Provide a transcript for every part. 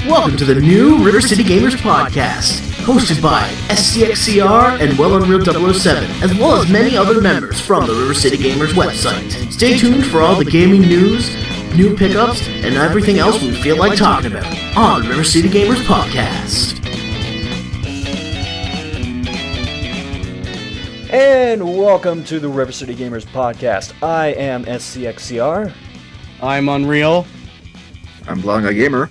Welcome to the new RiverCityGamers Podcast, hosted by SCXCR and Well Unreal 007, as well as many other members from the RiverCityGamers website. Stay tuned for all the gaming news, new pickups, and everything else we feel like talking about on the RiverCityGamers Podcast. And welcome to the RiverCityGamers Podcast. I am SCXCR. I'm Unreal. I'm Blanca Gamer.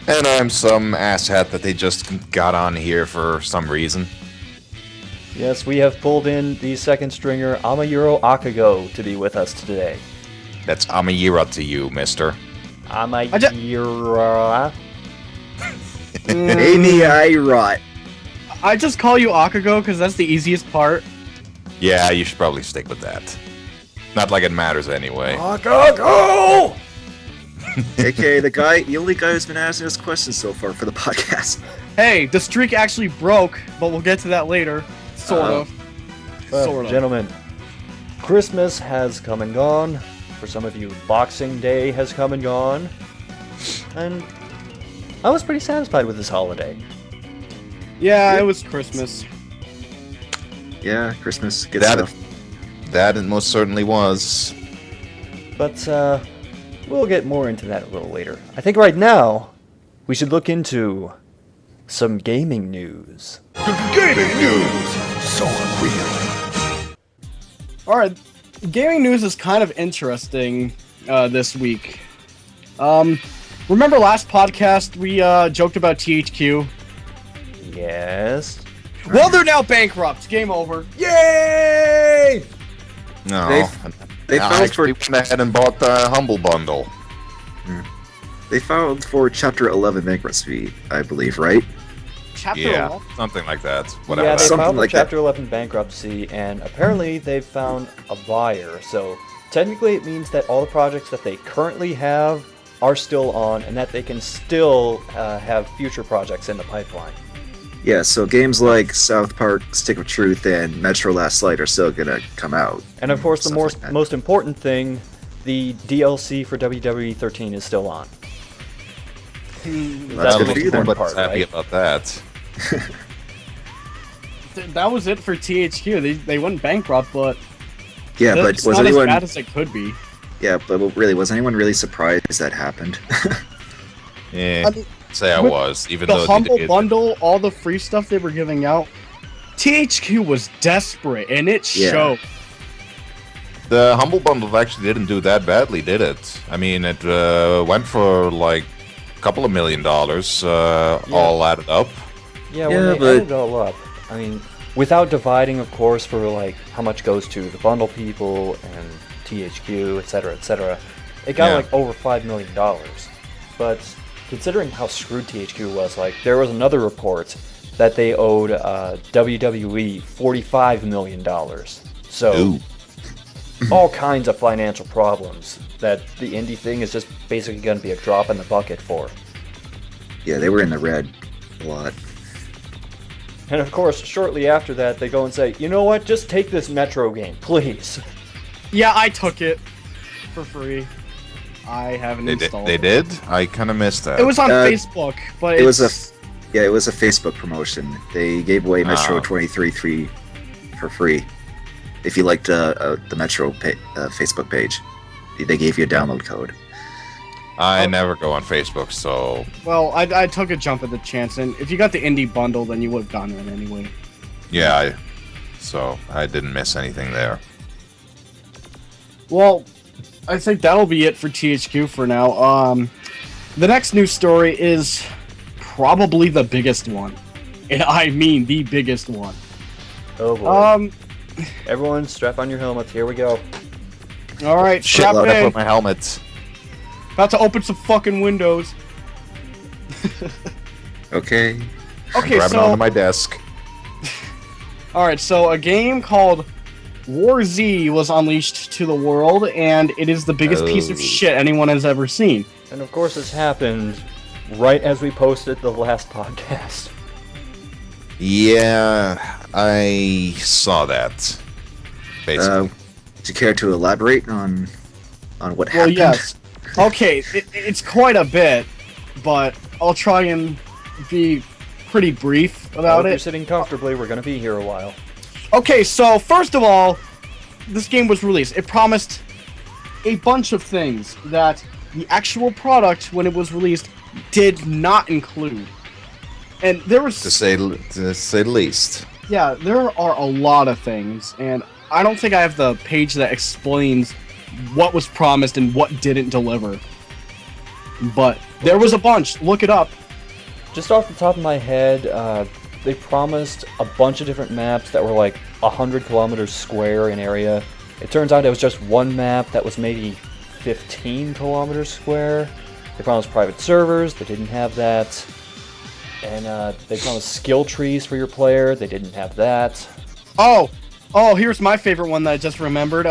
And I'm some asshat that they just got on here for some reason. Yes, we have pulled in the second stringer, Amayirot Akago, to be with us today. That's Amayirot to you, mister. Amayirot. Amayirot. I just call you Akago because that's the easiest part. Yeah, you should probably stick with that. Not like it matters anyway. Akago! AKA the only guy who's been asking us questions so far for the podcast. Hey, the streak actually broke, but we'll get to that later. Sort of. Well, gentlemen, Christmas has come and gone. For some of you, Boxing Day has come and gone. And I was pretty satisfied with this holiday. Yeah, it was Christmas. Yeah, Christmas. Good stuff. That it most certainly was. But, we'll get more into that a little later. I think right now, we should look into some gaming news. Gaming news! So unreal. Alright, gaming news is kind of interesting this week. Remember last podcast we joked about THQ? Yes. Well, they're now bankrupt. Game over. Yay! No. They filed for... went ahead and bought the Humble Bundle. They filed for Chapter 11 bankruptcy, I believe, right? Chapter Yeah, 11? something like that. Whatever. Yeah, they Something filed for like Chapter 11 bankruptcy, and apparently they've found a buyer. So technically it means that all the projects that they currently have are still on, and that they can still have future projects in the pipeline. Yeah, so games like South Park, Stick of Truth, and Metro Last Light are still gonna come out. And of course, the Stuff like that. most important thing, the DLC for WWE 13 is still on. That's good the for you then. important part, Happy right? about that. That was it for THQ. They went bankrupt, but Yeah, but it's was not anyone... as bad as it could be. Yeah, but really, was anyone really surprised that happened? Yeah, I mean, say I with was, even The though Humble they did. Bundle, all the free stuff they were giving out, THQ was desperate, and it Yeah. showed. The Humble Bundle actually didn't do that badly, did it? I mean, it went for like a couple of $1 million, all added up. Yeah, when Yeah, they but- added it all up, I mean, without dividing, of course, for like how much goes to the bundle people and THQ, etc., it got Yeah. like over $5 million. But considering how screwed THQ was, like there was another report that they owed WWE $45 million. So Ooh. all kinds of financial problems that the indie thing is just basically going to be a drop in the bucket for. Yeah, they were in the red a lot. And of course, shortly after that, they go and say, you know what, just take this Metro game, please. Yeah, I took it for free. I haven't They installed did? it. I kind of missed that. It was on Uh, Facebook, but It was it's... it was a Facebook promotion. They gave away Metro Oh. 23 for free. If you liked the Metro Facebook page, they gave you a download code. I never go on Facebook, so Well, I took a jump at the chance, and if you got the indie bundle, then you would have gotten it anyway. yeah, so I didn't miss anything there. Well, I think that'll be it for THQ for now. The next news story is probably the biggest one. And I mean the biggest one. Oh boy. Um, Everyone, strap on your helmets. Here we go. alright, Shit, strap load up in. with my helmet. About to open some fucking windows. Okay. Okay, Grabbing so... onto my desk. Alright, so a game called War Z was unleashed to the world, and it is the biggest piece of Oh. shit anyone has ever seen. And of course, this happened right as we posted the last podcast. Yeah, I saw that. Basically. Would you care to elaborate on what Well, happened? yes. Okay, it's quite a bit. but I'll try and be pretty brief about If you're it. sitting comfortably, we're gonna be here a while. Okay, so first of all, this game was released. It promised a bunch of things that the actual product, when it was released, did not include. And there was... To say the least. Yeah, there are a lot of things, and I don't think I have the page that explains what was promised and what didn't deliver. But there was a bunch. Look it up. Just off the top of my head, they promised a bunch of different maps that were like 100 kilometers square in area. It turns out it was just one map that was maybe 15 kilometers square. They promised private servers. They didn't have that. And they promised skill trees for your player. They didn't have that. Oh, here's my favorite one that I just remembered.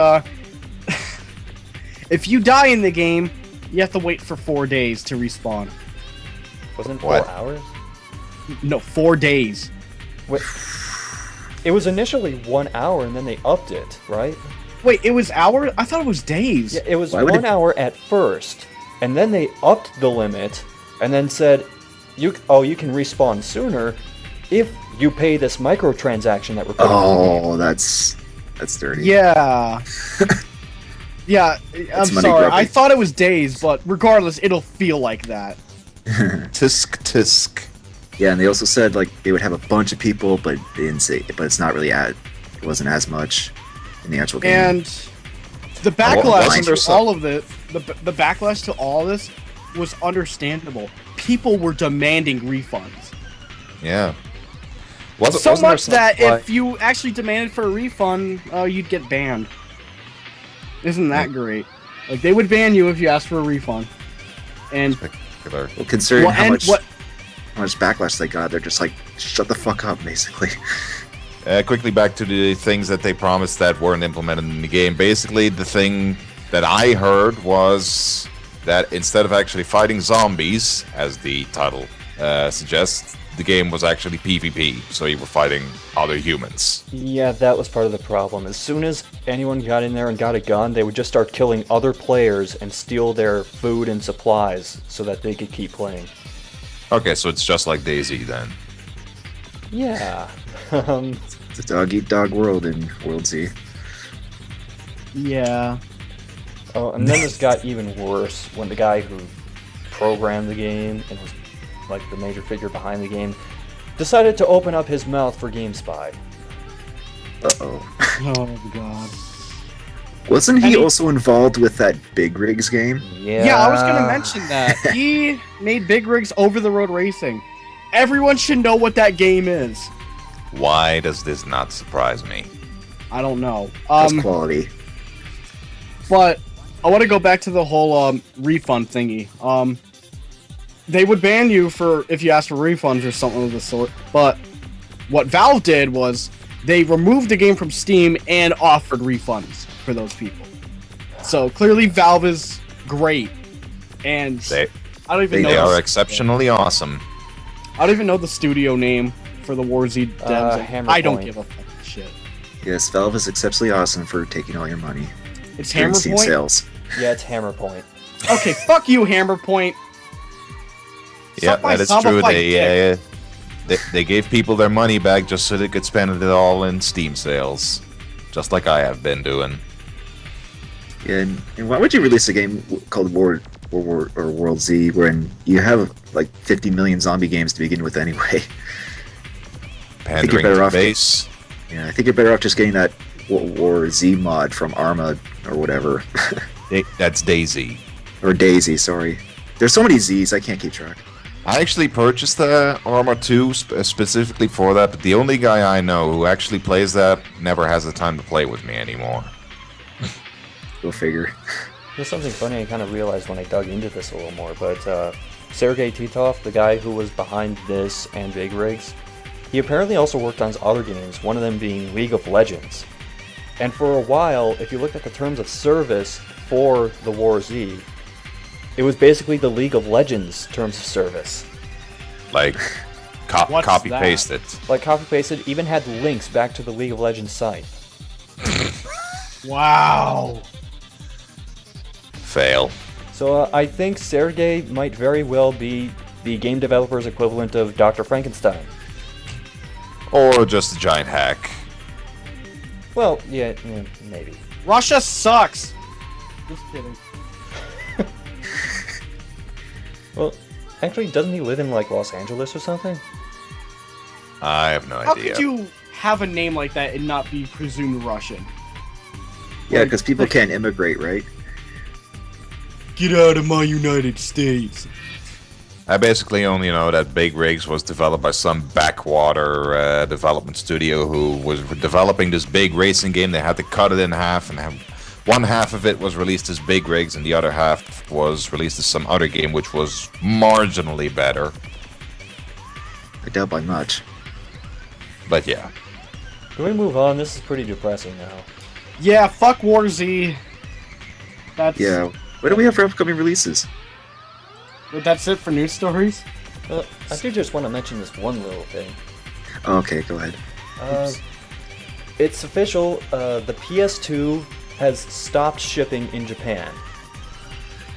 If you die in the game, you have to wait for 4 days to respawn. Wasn't it What? 4 hours? No, 4 days. Wait, it was initially 1 hour and then they upped it, right? Wait, it was hours? I thought it was days. Yeah, it was Why would 1 it- hour at first, and then they upped the limit, and then said, you can respawn sooner if you pay this microtransaction that we're putting in. Oh, that's dirty. Yeah. Yeah, I'm money sorry. grubbing. I thought it was days, but regardless, it'll feel like that. Tisk. Yeah, and they also said like they would have a bunch of people, but they didn't say. But it's not really it wasn't as much in the actual game. And the wasn't backlash there to some- all of this, the backlash to all of this was understandable. People were demanding refunds. Yeah. So Wasn't there much some- that like- if you actually demanded for a refund, you'd get banned. Isn't that great? Like, they would ban you if you asked for a refund. And Spectacular. Well, considering Well, how and much what- backlash they got, they're just like, shut the fuck up, basically. Quickly back to the things that they promised that weren't implemented in the game. Basically, the thing that I heard was that instead of actually fighting zombies, as the title suggests, the game was actually PvP, so you were fighting other humans. Yeah, that was part of the problem. As soon as anyone got in there and got a gun, they would just start killing other players and steal their food and supplies so that they could keep playing. Okay, so it's just like DayZ then. Yeah. It's a dog-eat-dog world in World Z. yeah. Oh, and then this got even worse when the guy who programmed the game and was like the major figure behind the game decided to open up his mouth for GameSpy. Uh-oh. Oh, God. Wasn't he And he- also involved with that Big Rigs game? Yeah, I was gonna mention that. He made Big Rigs over-the-road racing. Everyone should know what that game is. Why does this not surprise me? I don't know. That's quality. But I want to go back to the whole refund thingy. They would ban you for if you asked for refunds or something of the sort. But what Valve did was they removed the game from Steam and offered refunds for those people. So clearly Valve is great, and They I don't even know. they the- are exceptionally awesome. I don't even know the studio name for the War Z devs. I don't Hammerpoint. give a fucking shit. Yes, Valve is exceptionally awesome for taking all your money. It's during Steam Hammerpoint. sales. Yeah, it's Hammerpoint. Okay, fuck you, Hammerpoint. Yeah, Suck my that is thumb true. off my dick. They gave people their money back just so they could spend it all in Steam sales, just like I have been doing. Yeah, and why would you release a game called World Z when you have like 50 million zombie games to begin with anyway? Pandering better to off- base. Yeah, I think you're better off just getting that War Z mod from Arma or whatever. That's DayZ. Or Daisy, sorry. There's so many Z's, I can't keep track. I actually purchased the Arma 2 specifically for that, but the only guy I know who actually plays that never has the time to play with me anymore. Go figure. There's something funny I kind of realized when I dug into this a little more, but Sergei Titov, the guy who was behind this and Big Rigs, he apparently also worked on other games, one of them being League of Legends. And for a while, if you looked at the terms of service for the War Z, it was basically the League of Legends terms of service. Like, What's copy that? paste it. Like copy-pasted, even had links back to the League of Legends site. Wow. Fail. So I think Sergey might very well be the game developer's equivalent of Dr. Frankenstein. Or just a giant hack. Well, yeah, maybe. Russia sucks. Just kidding. Well, actually, doesn't he live in, like, Los Angeles or something? I have no How idea. could you have a name like that and not be presumed Russian? Yeah, because people can't immigrate, right? Get out of my United States. I basically only know that Big Rigs was developed by some backwater development studio who was developing this big racing game. They had to cut it in half, and one half of it was released as Big Rigs, and the other half was released as some other game, which was marginally better. I doubt by much. But yeah. Can we move on? This is pretty depressing now. Yeah, fuck War Z. Yeah. What do we have for upcoming releases? That's it for news stories? Well, I do just want to mention this one little thing. Oh, okay, go ahead. It's official, the PS2 has stopped shipping in Japan.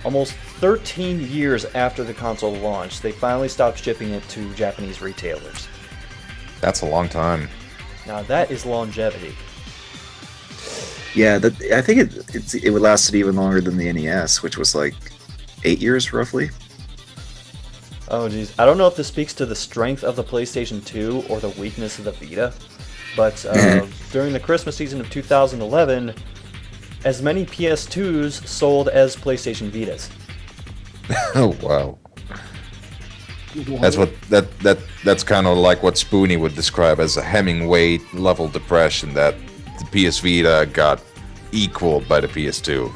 Almost 13 years after the console launched, they finally stopped shipping it to Japanese retailers. That's a long time. Now that is longevity. Yeah, I think it would lasted even longer than the NES, which was like 8 years roughly. Oh geez, I don't know if this speaks to the strength of the PlayStation 2 or the weakness of the Vita, but during the Christmas season of 2011, as many PS2s sold as PlayStation Vitas. Oh wow. That's kind of like what Spoonie would describe as a Hemingway level depression, that the PS Vita got equaled by the PS2.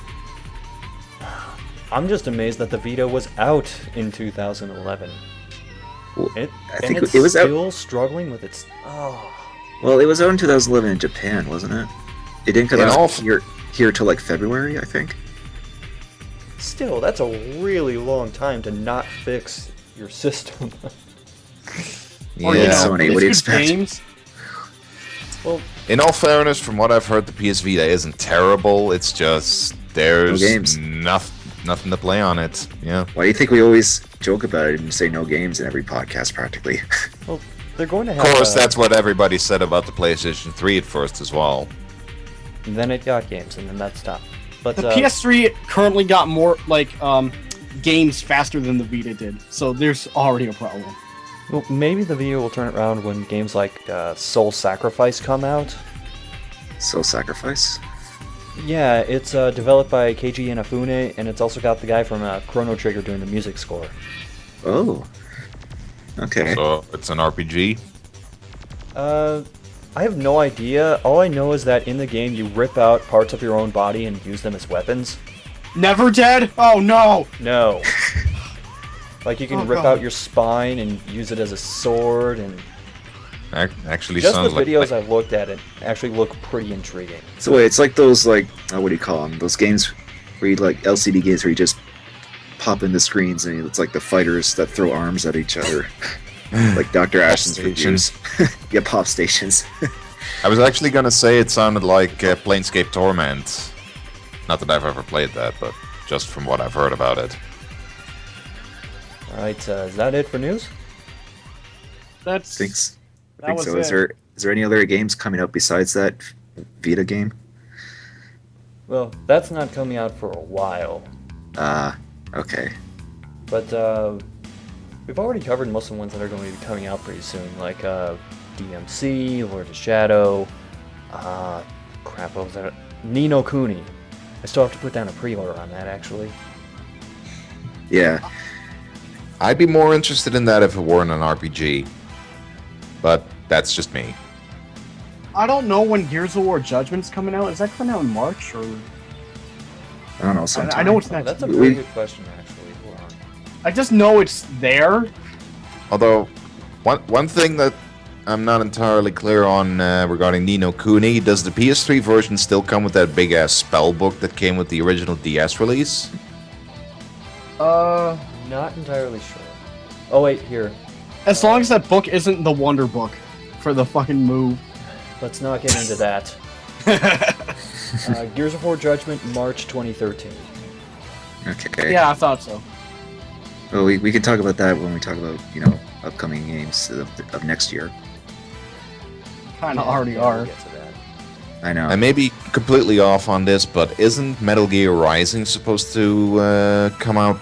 I'm just amazed that the Vita was out in 2011. Well, I think it's it was out. still struggling with its. Oh, Well, it was out in 2011 in Japan, wasn't it? It didn't come In all out here till like February, I think. still, that's a really long time to not fix your system. Or, Yeah. Sony, what do you it's good expect? games. Well, In all fairness, from what I've heard, the PS Vita isn't terrible. It's just there's No games. nothing to play on it. Yeah. Why do you think we always joke about it and say no games in every podcast practically? well, they're going to Of have. course, that's what everybody said about the PlayStation 3 at first as well. And then it got games, and then that stopped. But The PS3 currently got more games faster than the Vita did, so there's already a problem. well, maybe the Vita will turn it around when games like Soul Sacrifice come out. Soul Sacrifice? Yeah, it's developed by Keiji Inafune, and it's also got the guy from Chrono Trigger doing the music score. Oh. Okay. So it's an RPG. I have no idea. All I know is that in the game you rip out parts of your own body and use them as weapons. Never dead? Oh no! No. Like you can Oh, rip God. out your spine and use it as a sword, and Actually just the sounds like videos I've looked at it actually look pretty intriguing. So wait, it's like those what do you call them? Those games where you like LCD games where you just pop in the screens and it's like the fighters that throw arms at each other. Like Dr. Ashton's stations. reviews. Yeah, pop stations. I was actually gonna say it sounded like Planescape Torment. Not that I've ever played that, but just from what I've heard about it. Alright, is that it for news? That's Thanks. I That think was so. it. Is there any other games coming out besides that Vita game? Well, that's not coming out for a while. Okay. But we've already covered most of the ones that are going to be coming out pretty soon, like DMC, Lord of Shadow, crap, what was that? Ni no Kuni. I still have to put down a pre-order on that, actually. Yeah. I'd be more interested in that if it weren't an RPG. But that's just me. I don't know when Gears of War Judgment's coming out. Is that coming out in March or? I don't know. Sometime. I know it's Oh, next. that's a We- very good question, actually. Hold on. I just know it's there. Although, one thing that I'm not entirely clear on regarding Ni no Kuni, does the PS3 version still come with that big-ass spell book that came with the original DS release? Not entirely sure. Oh wait, here. As long as that book isn't the Wonder Book for the fucking move. Let's not get into that. Gears of War Judgment, March 2013. Okay. Yeah, I thought so. Well, we can talk about that when we talk about, upcoming games of next year. Kind of already We'll are. get to that. I know. I may be completely off on this, but isn't Metal Gear Rising supposed to come out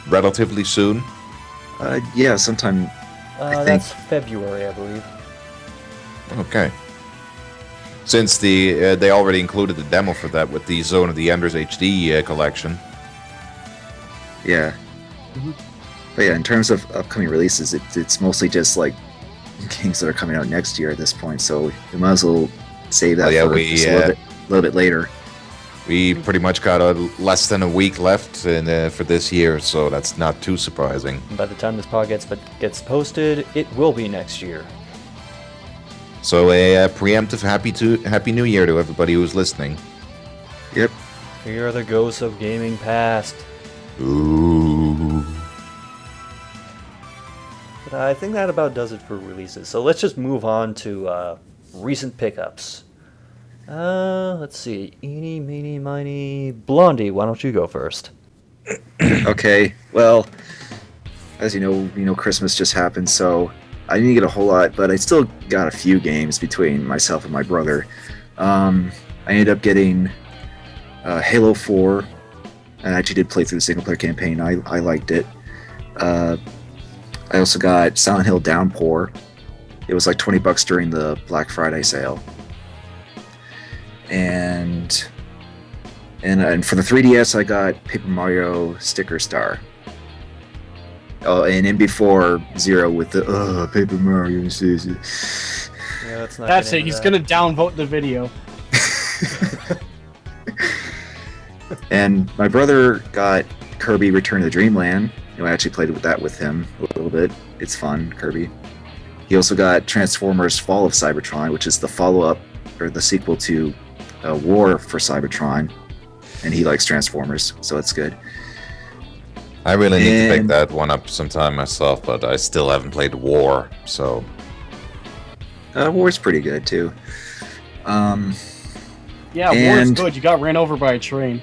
relatively soon? Yeah, sometime. I think. That's February, I believe. Okay. Since they already included the demo for that with the Zone of the Enders HD collection. Yeah. Mhm. But yeah, in terms of upcoming releases, it's mostly just like games that are coming out next year at this point. So we might as well save that for just a little bit later. We pretty much got less than a week left for this year, so that's not too surprising. And by the time this pod gets posted, it will be next year. So a preemptive Happy New Year to everybody who's listening. Yep. Here are the ghosts of gaming past. Ooh. But I think that about does it for releases. So let's just move on to recent pickups. Let's see. Eeny, meeny, miny. Blondie, why don't you go first? Okay. Well, as you know, Christmas just happened, so I didn't get a whole lot, but I still got a few games between myself and my brother. I ended up getting Halo 4. I actually did play through the single player campaign. I liked it. I also got Silent Hill Downpour. It was like $20 during the Black Friday sale. And for the 3DS, I got Paper Mario Sticker Star. Oh, and MB4 Zero with the Paper Mario. Yeah, let's not That's get it. into He's that. gonna downvote the video. And my brother got Kirby Return to Dreamland. I actually played with that with him a little bit. It's fun, Kirby. He also got Transformers Fall of Cybertron, which is the follow-up or the sequel to War for Cybertron. And he likes Transformers, so it's good. I really need to pick that one up sometime myself, but I still haven't played War, so... War's pretty good, too. Yeah, War's good. You got ran over by a train.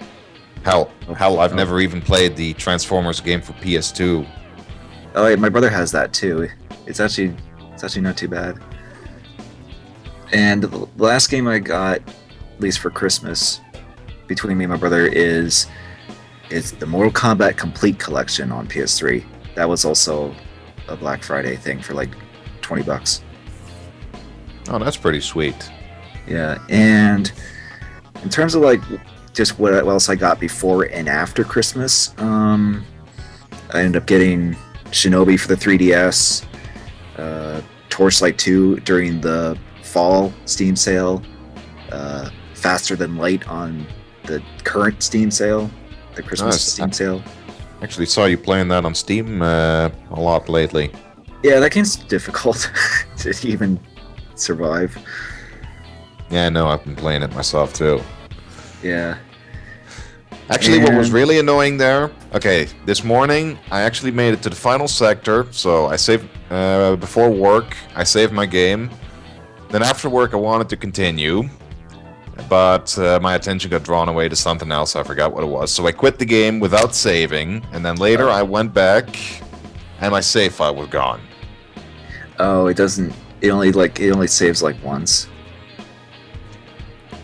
Hell, I've never even played the Transformers game for PS2. Oh, yeah, my brother has that, too. It's actually not too bad. And the last game I got, at least for Christmas, between me and my brother, is the Mortal Kombat Complete Collection on PS3. That was also a Black Friday thing for like $20. Oh, that's pretty sweet. Yeah, and in terms of like just what else I got before and after Christmas, I ended up getting Shinobi for the 3DS, Torchlight 2 during the fall Steam sale, Faster Than Light on the current Steam sale, the Christmas Steam sale. Actually saw you playing that on Steam a lot lately. Yeah, that game's difficult to even survive. Yeah, I know, I've been playing it myself too. Yeah. Actually, what was really annoying there, okay, this morning I actually made it to the final sector, so I saved, before work, I saved my game. Then after work I wanted to continue, but my attention got drawn away to something else, I forgot what it was. So I quit the game without saving, and then later I went back, and my save file was gone. Oh, it only saves like once.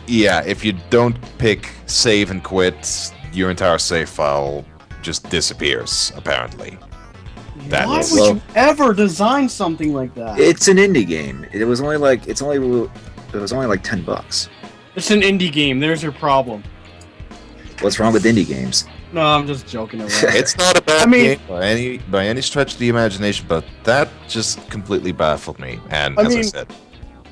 Yeah, if you don't pick save and quit, your entire save file just disappears, apparently. Why would you ever design something like that? It's an indie game. It was only like $10. It's an indie game. There's your problem. What's wrong with indie games? No, I'm just joking around. It's not a bad I mean- game by any stretch of the imagination, but that just completely baffled me. And I as I mean- said,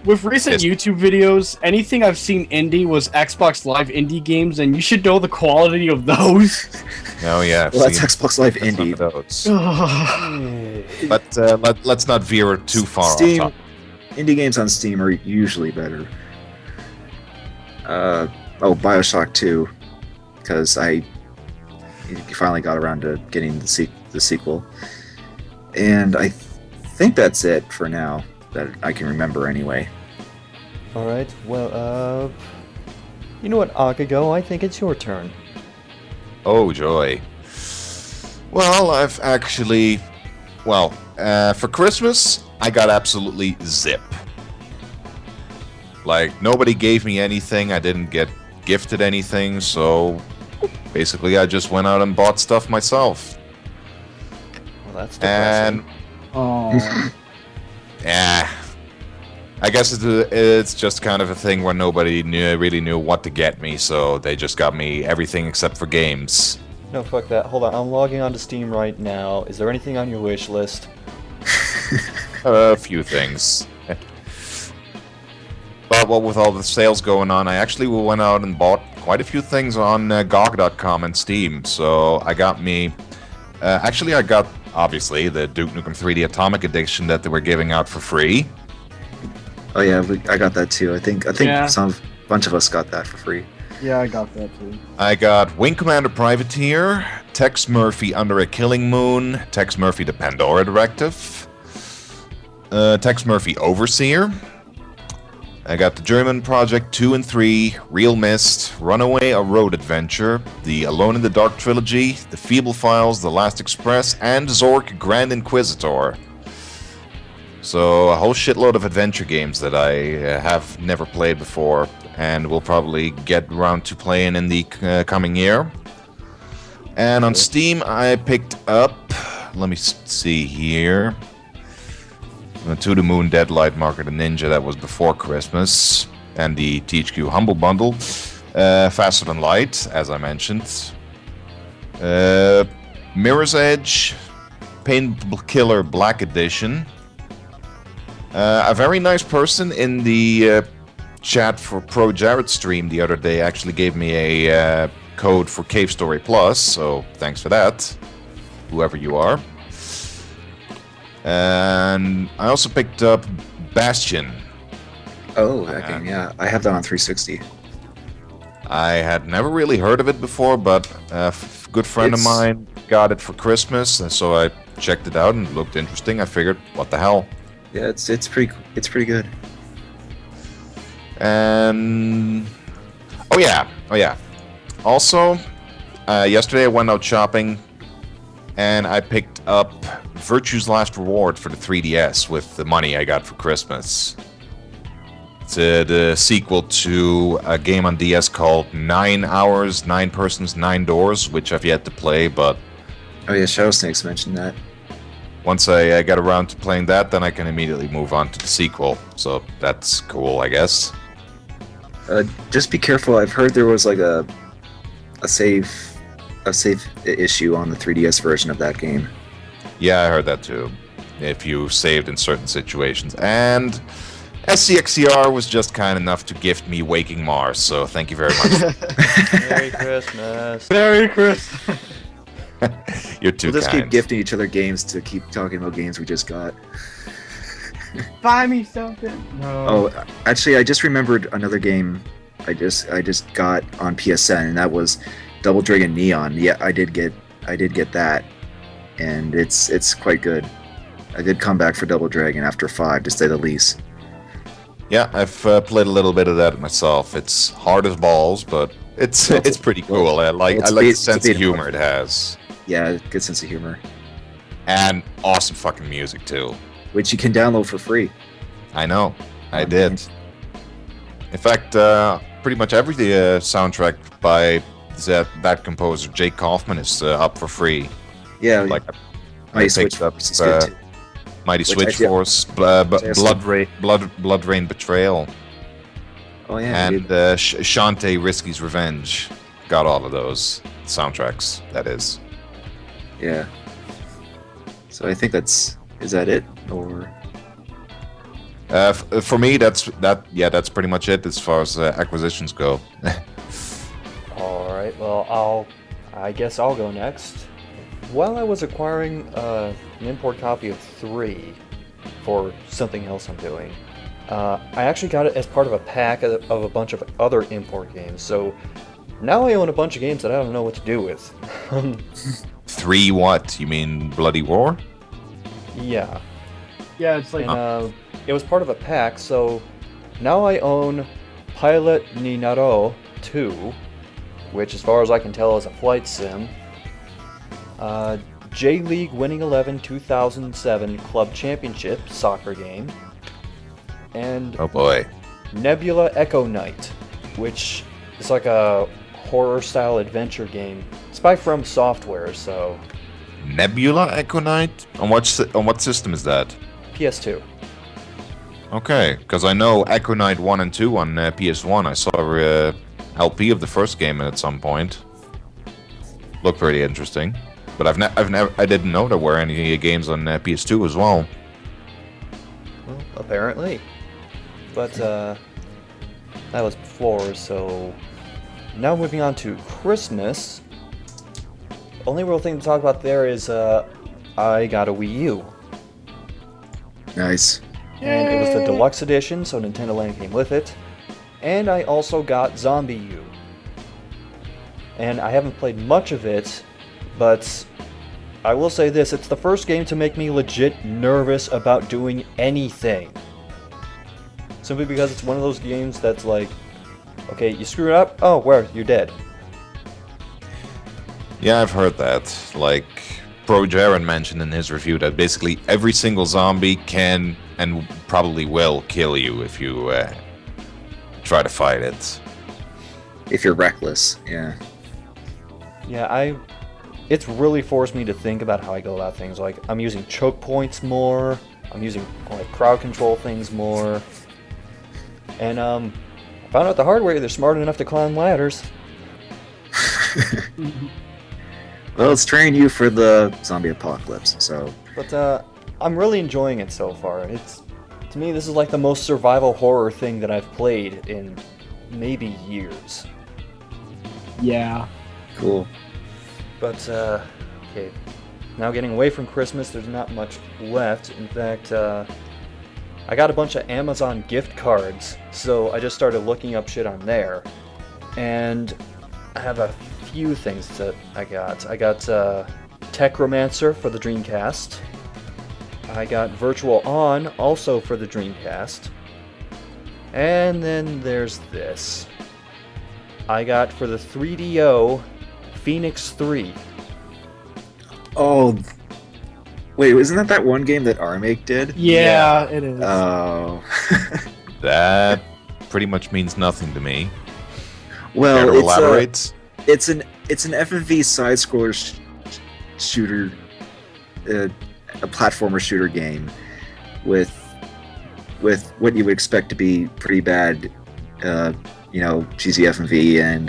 With recent YouTube videos, anything I've seen indie was Xbox Live indie games, and you should know the quality of those. oh yeah, I've Well, that's seen Xbox Live some indie. of those. But let's not veer too far Steam, off topic. indie games on Steam are usually better. BioShock 2, because I finally got around to getting the sequel, and I think that's it for now that I can remember anyway. Alright, well, you know what, Akago, I think it's your turn. Oh joy. Well, I've actually... Well, for Christmas, I got absolutely zip. Like, nobody gave me anything, I didn't get gifted anything, so... Basically, I just went out and bought stuff myself. Well, that's depressing. And... Oh. Yeah. I guess it's just kind of a thing where nobody really knew what to get me, so they just got me everything except for games. No, fuck that. Hold on, I'm logging onto Steam right now. Is there anything on your wish list? A few things. But well, with all the sales going on, I actually went out and bought quite a few things on GOG.com and Steam. So I got me... actually, I got, obviously, the Duke Nukem 3D Atomic Edition that they were giving out for free. Oh yeah, I got that too. I think Yeah. a bunch of us got that for free. Yeah, I got that too. I got Wing Commander Privateer, Tex Murphy Under a Killing Moon, Tex Murphy The Pandora Directive, Tex Murphy Overseer. I got the German Project 2 and 3, Real Mist, Runaway A Road Adventure, the Alone in the Dark Trilogy, The Feeble Files, The Last Express, and Zork Grand Inquisitor. So a whole shitload of adventure games that I have never played before and will probably get around to playing in the coming year. And on Steam I picked up, let me see here, To the Moon, Deadlight, Market of Ninja, that was before Christmas, and the THQ Humble Bundle, Faster Than Light, as I mentioned, Mirror's Edge, Painkiller Black Edition. A very nice person in the chat for Pro Jared stream the other day actually gave me a code for Cave Story Plus, so thanks for that, whoever you are. And I also picked up Bastion. Oh, that game, yeah. I have that on 360. I had never really heard of it before, but a good friend of mine got it for Christmas, and so I checked it out and it looked interesting. I figured, what the hell? Yeah, it's pretty good. And oh yeah. Also, yesterday I went out shopping, and I picked up Virtue's Last Reward for the 3DS with the money I got for Christmas. It's the sequel to a game on DS called 9 Hours, 9 Persons, 9 Doors, which I've yet to play, but... Oh yeah, Shadow Snakes mentioned that. Once I get around to playing that, then I can immediately move on to the sequel. So that's cool, I guess. Just be careful. I've heard there was like a save issue on the 3DS version of that game. Yeah, I heard that too. If you saved in certain situations. And SCXCR was just kind enough to gift me Waking Mars, so thank you very much. Merry Christmas. Merry Christmas. You're too We'll just kind. keep gifting each other games to keep talking about games we just got. Buy me something. No. Oh, actually, I just remembered another game I just got on PSN, and that was Double Dragon Neon. Yeah, I did get that, and it's quite good. A good comeback for Double Dragon after 5, to say the least. Yeah, I've played a little bit of that myself. It's hard as balls, but it's pretty cool. I like the sense of humor it has. Yeah, good sense of humor. And awesome fucking music too. Which you can download for free. I know. I Oh, did. nice. In fact, pretty much every soundtrack by that composer, Jake Kaufman, is up for free. Yeah, Like Mighty I Switch picked up Force is good too. Mighty Which Switch I- Force, I Blood Rain Betrayal, Oh yeah, and Shantae Risky's Revenge. Got all of those soundtracks, that is. yeah. So I think is that it, or For me, that's pretty much it as far as acquisitions go. Alright, well, I guess I'll go next. While I was acquiring an import copy of 3 for something else I'm doing, I actually got it as part of a pack of a bunch of other import games, so now I own a bunch of games that I don't know what to do with. 3 what? You mean Bloody War? Yeah, Yeah, it's like and it was part of a pack, so now I own Pilot ni Naro 2, which as far as I can tell is a flight sim. J-League Winning 11 2007 Club Championship soccer game, and Oh boy. Nebula Echo Knight, which is like a horror-style adventure game. It's by From Software, so Nebula Echo Knight? On what system is that? PS2. Okay, because I know Echo Knight 1 and 2 on PS1. I saw a LP of the first game at some point. Looked pretty interesting. But I didn't know there were any games on PS2 as well. Well, apparently. But that was before, so now moving on to Christmas. Only real thing to talk about there is I got a Wii U. Nice. And it was the deluxe edition, so Nintendo Land came with it. And I also got Zombie U. And I haven't played much of it, but I will say this, it's the first game to make me legit nervous about doing anything. Simply because it's one of those games that's like, okay, you screw it up, oh, where? You're dead. Yeah, I've heard that. Like, Pro Jaren mentioned in his review that basically every single zombie can and probably will kill you if you try to fight it. If you're reckless, yeah. Yeah, it's really forced me to think about how I go about things. Like, I'm using choke points more, I'm using like crowd control things more. And I found out the hard way, they're smart enough to climb ladders. Well, it's training you for the zombie apocalypse, so... But I'm really enjoying it so far. To me, this is like the most survival horror thing that I've played in maybe years. Yeah. Cool. But, okay, now getting away from Christmas, there's not much left. In fact, I got a bunch of Amazon gift cards, so I just started looking up shit on there. And I have a few things that I got. I got Techromancer for the Dreamcast. I got Virtual On, also for the Dreamcast. And then there's this. I got for the 3DO Phoenix 3. Oh, wait, isn't that one game that Armake did? Yeah, it is. Oh. That pretty much means nothing to me. Well, Care to elaborate? It's an FMV side-scroller shooter, a platformer shooter game with what you would expect to be pretty bad, cheesy FMV and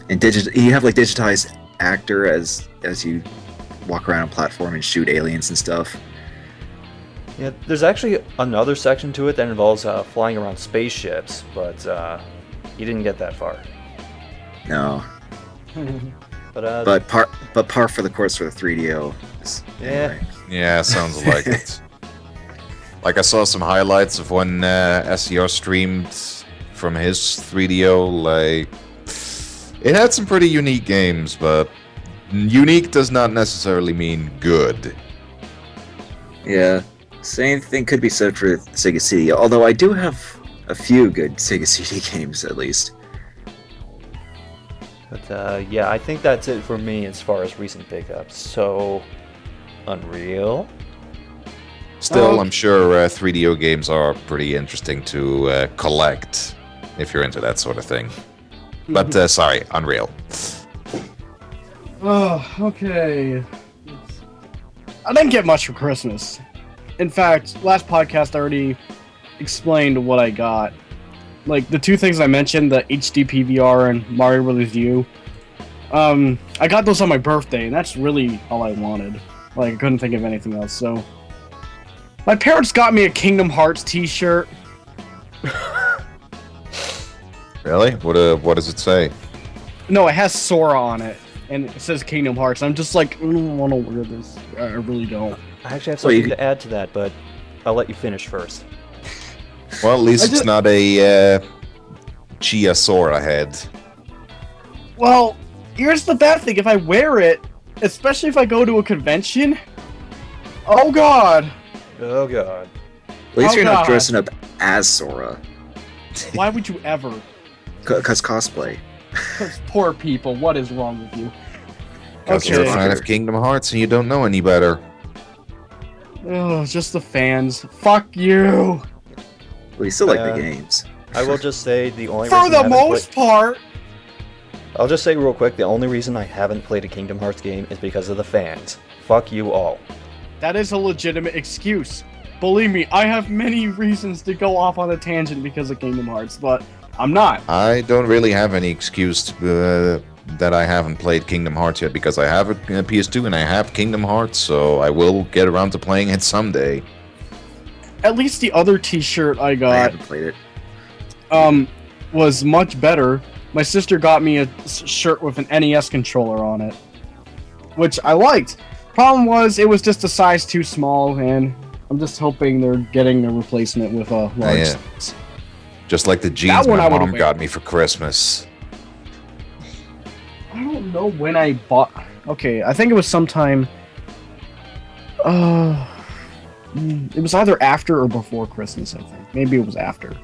you have like digitized actor as you walk around a platform and shoot aliens and stuff. Yeah, there's actually another section to it that involves flying around spaceships, but you didn't get that far. No. But par for the course for the 3DO. Yeah. Yeah, sounds like it. Like I saw some highlights of when SCR streamed from his 3DO. Like, it had some pretty unique games, but unique does not necessarily mean good. Yeah, same thing could be said for Sega CD. Although I do have a few good Sega CD games at least. But yeah, I think that's it for me as far as recent pickups. So, Unreal. Still, I'm sure 3DO games are pretty interesting to collect if you're into that sort of thing. But sorry, Unreal. Oh, okay. I didn't get much for Christmas. In fact, last podcast I already explained what I got. Like, the two things I mentioned, the HD PVR and Mario Bros. U. I got those on my birthday, and that's really all I wanted. Like, I couldn't think of anything else, so... My parents got me a Kingdom Hearts t-shirt. Really? What does it say? No, it has Sora on it, and it says Kingdom Hearts. I'm just like, I don't want to wear this. I really don't. I actually have something to add to that, but I'll let you finish first. Well, at least it's not a Chia Sora head. Well, here's the bad thing. If I wear it, especially if I go to a convention, oh god. Oh god. At least you're God. not dressing up as Sora. Why would you ever? Because cosplay. Those poor people. What is wrong with you? Because you're a fan of Kingdom Hearts and you don't know any better. Oh, just the fans. Fuck you. Well, you still like the games. I will just say the only For reason the most part. I'll just say real quick, the only reason I haven't played a Kingdom Hearts game is because of the fans. Fuck you all. That is a legitimate excuse. Believe me, I have many reasons to go off on a tangent because of Kingdom Hearts, but I'm not. I don't really have any excuse that I haven't played Kingdom Hearts yet, because I have a PS2 and I have Kingdom Hearts, so I will get around to playing it someday. At least the other t-shirt I I got haven't played it. was much better. My sister got me a shirt with an NES controller on it, which I liked. Problem was, it was just a size too small, and I'm just hoping they're getting a replacement with a large size. Just like the jeans one my I would've mom wear. got me for Christmas. I don't know when I bought... Okay, I think it was sometime... it was either after or before Christmas, I think. Maybe it was after.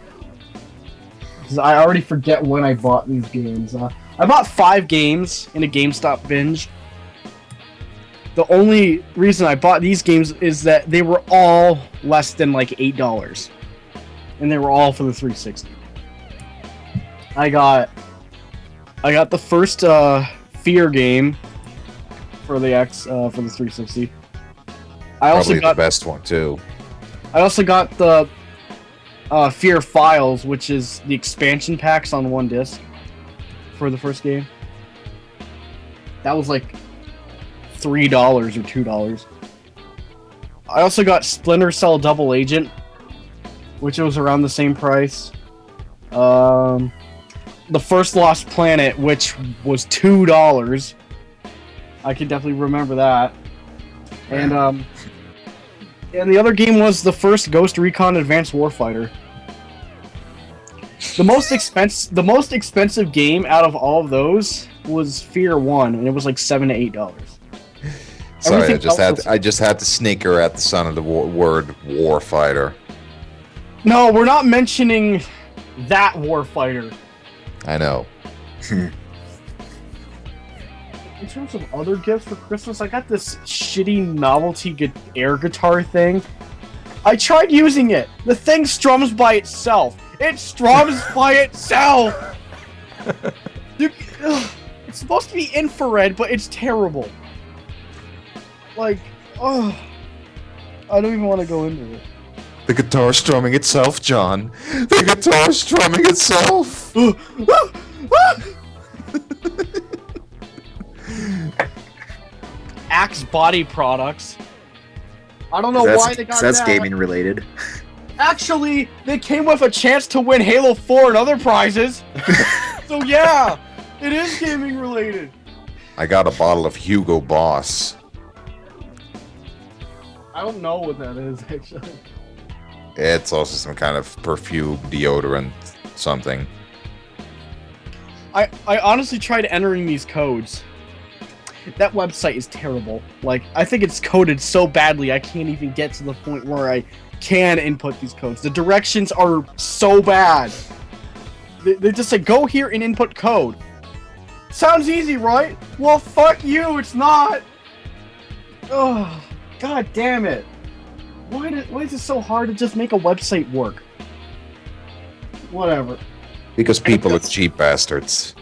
Because I already forget when I bought these games. I bought 5 games in a GameStop binge. The only reason I bought these games is that they were all less than like $8. And they were all for the 360. I got the first Fear game for the for the 360. I also Probably got the best one too. I also got the Fear Files, which is the expansion packs on one disc for the first game. That was like $3 or $2. I also got Splinter Cell Double Agent, which was around the same price. The first Lost Planet, which was $2. I can definitely remember that. And the other game was the first Ghost Recon Advanced Warfighter. The most expensive game out of all of those was Fear 1, and it was like $7 to $8. Sorry, I just had to snicker at the sound of the word warfighter. No, we're not mentioning that Warfighter. I know. In terms of other gifts for Christmas, I got this shitty novelty air guitar thing. I tried using it. The thing strums by itself. It strums by itself! It's supposed to be infrared, but it's terrible. Like, I don't even want to go into it. The guitar strumming itself, John. The guitar strumming itself. Axe Body Products. I don't know why they got that. That's gaming related. Actually, they came with a chance to win Halo 4 and other prizes. So yeah, it is gaming related. I got a bottle of Hugo Boss. I don't know what that is, actually. It's also some kind of perfume, deodorant, something. I honestly tried entering these codes. That website is terrible. Like, I think it's coded so badly I can't even get to the point where I can input these codes. The directions are so bad. They just say, go here and input code. Sounds easy, right? Well, fuck you, it's not! Oh, god damn it. Why is it so hard to just make a website work? Whatever. Because people are cheap bastards.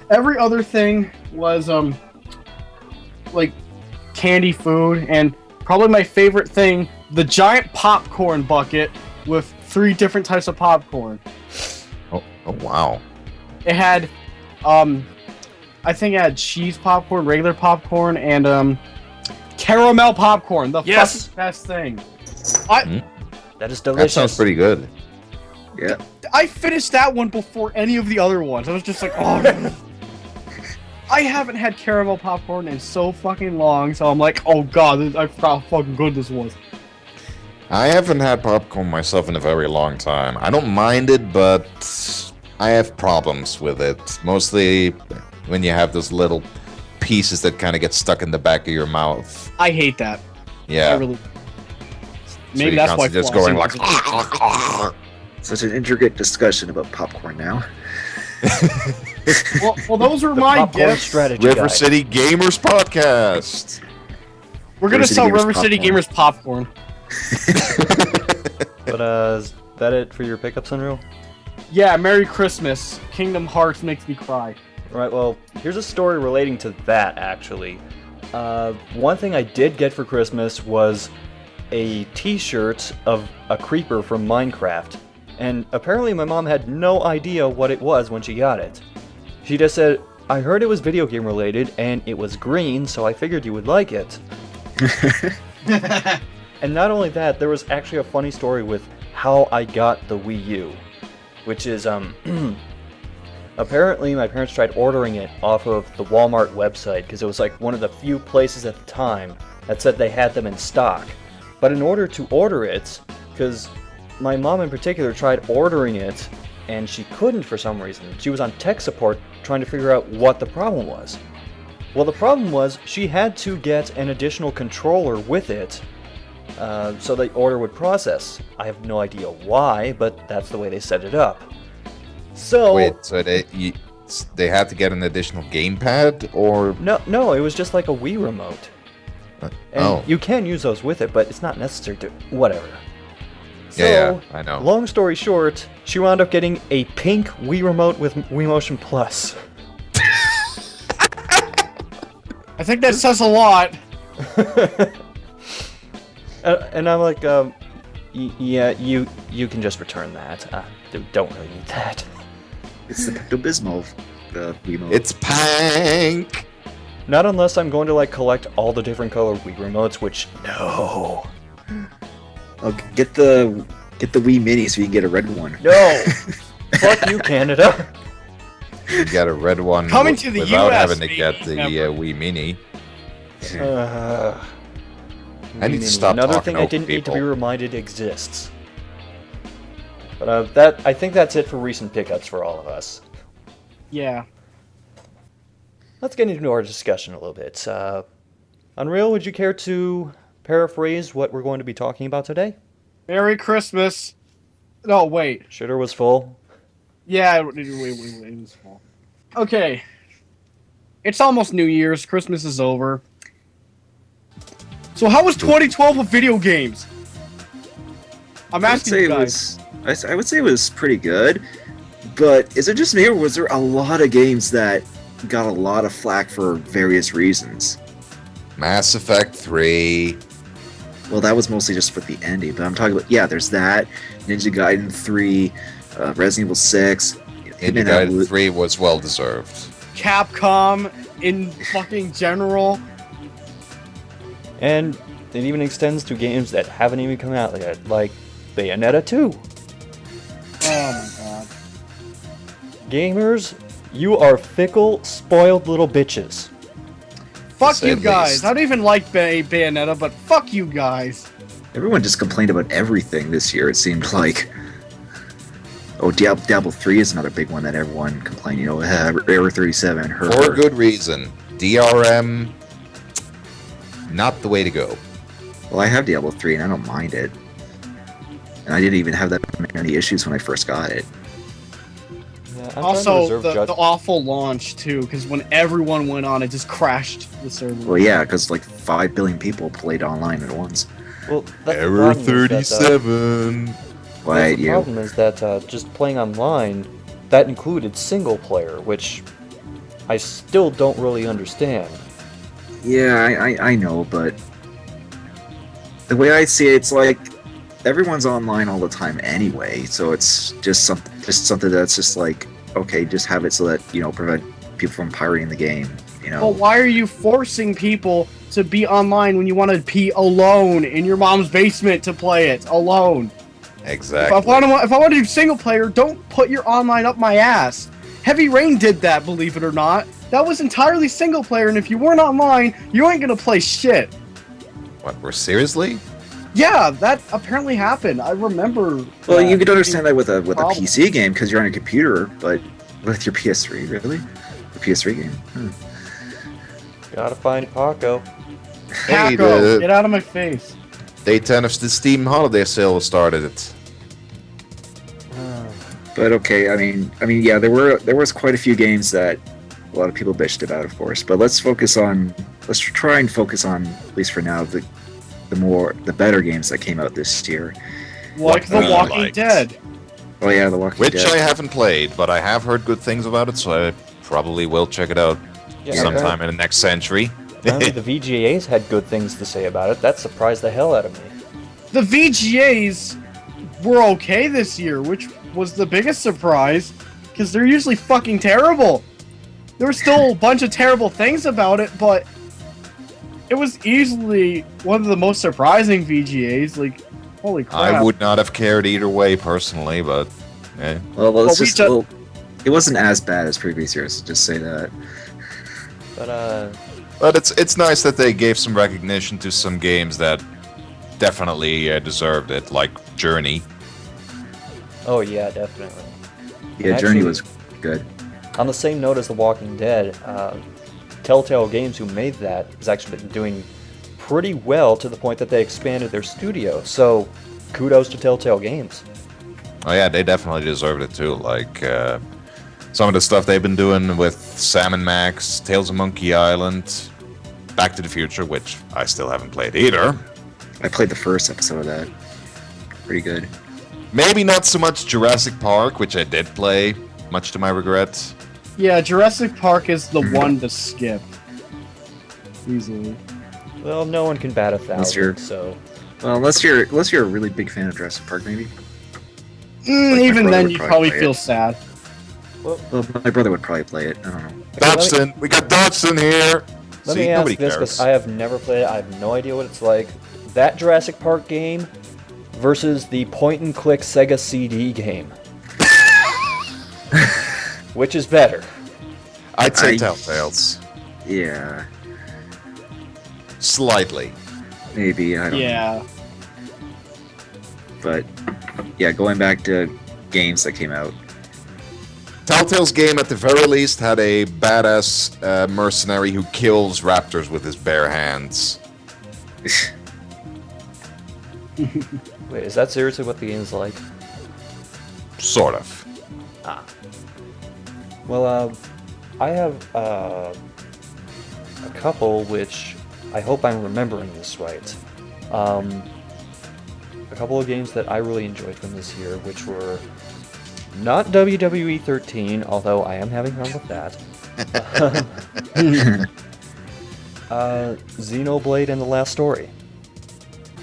Every other thing was, like, candy food, and probably my favorite thing, the giant popcorn bucket with 3 different types of popcorn. Oh wow. It had, I think it had cheese popcorn, regular popcorn, and, caramel popcorn. The fucking best thing. That is delicious. That sounds pretty good. Yeah. I finished that one before any of the other ones. I was just like, oh, man. I haven't had caramel popcorn in so fucking long, so I'm like, oh god, I forgot how fucking good this was. I haven't had popcorn myself in a very long time. I don't mind it, but I have problems with it. Mostly when you have those little pieces that kind of get stuck in the back of your mouth. I hate that. Yeah. I really... So Maybe that's why just going like... Such an intricate discussion about popcorn now. Well, those were The my popcorn gifts. strategy River guide. City Gamers Podcast. We're gonna River City sell Gamers River City popcorn. Gamers popcorn. But is that it for your pickups, Unreal? Yeah, Merry Christmas. Kingdom Hearts makes me cry. Right, well, here's a story relating to that, actually. One thing I did get for Christmas was a t-shirt of a creeper from Minecraft. And apparently my mom had no idea what it was when she got it. She just said, I heard it was video game related, and it was green, so I figured you would like it. And not only that, there was actually a funny story with how I got the Wii U. Which is, apparently my parents tried ordering it off of the Walmart website because it was like one of the few places at the time that said they had them in stock. But in order to order it, because my mom in particular tried ordering it and she couldn't for some reason. She was on tech support trying to figure out what the problem was. Well, the problem was she had to get an additional controller with it so the order would process. I have no idea why, but that's the way they set it up. So Wait, so they had to get an additional gamepad, or no, it was just like a Wii remote. And oh, you can use those with it, but it's not necessary to whatever. So, yeah, I know. long story short, she wound up getting a pink Wii remote with Wii Motion Plus. I think that says a lot. And I'm like, yeah, you can just return that. Don't really need that. It's the Pepto-Bismol remote. It's Pank. Not unless I'm going to like collect all the different color Wii remotes, which no. Oh, get the Wii Mini so you can get a red one. No! Fuck you, Canada! You got a red one Coming to the without US, having to get the remember. Wii Mini. I need to stop Another talking thing I over didn't need to be people. reminded exists. But I think that's it for recent pickups for all of us. Yeah. Let's get into our discussion a little bit. Unreal, would you care to paraphrase what we're going to be talking about today? Merry Christmas. No, wait. Shitter was full. Yeah, it was small. Okay. It's almost New Year's. Christmas is over. So how was 2012 with video games? I'm asking you guys. I would say it was pretty good, but is it just me or was there a lot of games that got a lot of flack for various reasons? Mass Effect 3. Well, that was mostly just for the ending, but I'm talking about, yeah, there's that, Ninja Gaiden 3, Resident Evil 6, Ninja Gaiden 3 was well deserved. Capcom in fucking general. And it even extends to games that haven't even come out yet, like Bayonetta 2. Oh my god. Gamers, you are fickle, spoiled little bitches. Fuck say you the guys. least. I don't even like Bayonetta, but fuck you guys. Everyone just complained about everything this year, it seemed like. Oh, Diablo 3 is another big one that everyone complained, Error 37, For good reason. DRM, not the way to go. Well, I have Diablo 3 and I don't mind it. And I didn't even have that many issues when I first got it. Yeah, I'm trying to Also, reserve the judgment. awful launch, too, because when everyone went on, it just crashed the server. Well, yeah, because like 5 billion people played online at once. Well, that's the Error problem is that, 37. Why, that's the problem is that just playing online, that included single player, which I still don't really understand. Yeah, I know, but the way I see it, it's like everyone's online all the time anyway, so it's just something that's just like, okay, just have it so that, prevent people from pirating the game, But why are you forcing people to be online when you want to be alone in your mom's basement to play it alone? Exactly. If I want to do single player, don't put your online up my ass. Heavy Rain did that, believe it or not. That was entirely single player, and if you weren't online, you ain't gonna play shit. What, we're seriously? Yeah, that apparently happened. I remember. Well, that. you could understand that with a Problem. PC game because you're on a computer, but with your PS3, really? The PS3 game? Gotta find Paco. Hey, Paco, the get out of my face. day 10 of the Steam holiday sale started. But okay, yeah, there was quite a few games that a lot of people bitched about, of course. But let's try and focus on, at least for now, the better games that came out this year. Like The Walking Dead. Oh yeah, The Walking Dead. Which I haven't played, but I have heard good things about it, so I probably will check it out sometime in the next century. Apparently the VGAs had good things to say about it. That surprised the hell out of me. The VGAs were okay this year, which was the biggest surprise, because they're usually fucking terrible. There were still a bunch of terrible things about it, but it was easily one of the most surprising VGAs. Like, holy crap. I would not have cared either way, personally, but... Well, it wasn't as bad as previous years, just say that. But it's nice that they gave some recognition to some games that definitely deserved it, like Journey. Oh yeah, definitely. Yeah, Journey was good. On the same note as The Walking Dead, Telltale Games, who made that, has actually been doing pretty well to the point that they expanded their studio. So, kudos to Telltale Games. Oh yeah, they definitely deserved it too. Like some of the stuff they've been doing with Sam & Max, Tales of Monkey Island, Back to the Future, which I still haven't played either. I played the first episode of that. Pretty good. Maybe not so much Jurassic Park, which I did play, much to my regret. Yeah, Jurassic Park is the one to skip. Easily. Well, no one can bat 1,000, so... Well, unless you're a really big fan of Jurassic Park, maybe. Even then, you'd probably feel sad. Well, my brother would probably play it. I don't know. Dodgson! We got Dodgson here! Let me ask this, because I have never played it. I have no idea what it's like. That Jurassic Park game versus the point-and-click Sega CD game. Which is better? I'd say Telltale's. Yeah. Slightly. Maybe, I don't know. Yeah. But, yeah, going back to games that came out. Telltale's game, at the very least, had a badass mercenary who kills raptors with his bare hands. Wait, is that seriously what the game's like? Sort of. Ah. Well, I have a couple which I hope I'm remembering this right. A couple of games that I really enjoyed from this year, which were not WWE 13, although I am having fun with that. Xenoblade and The Last Story.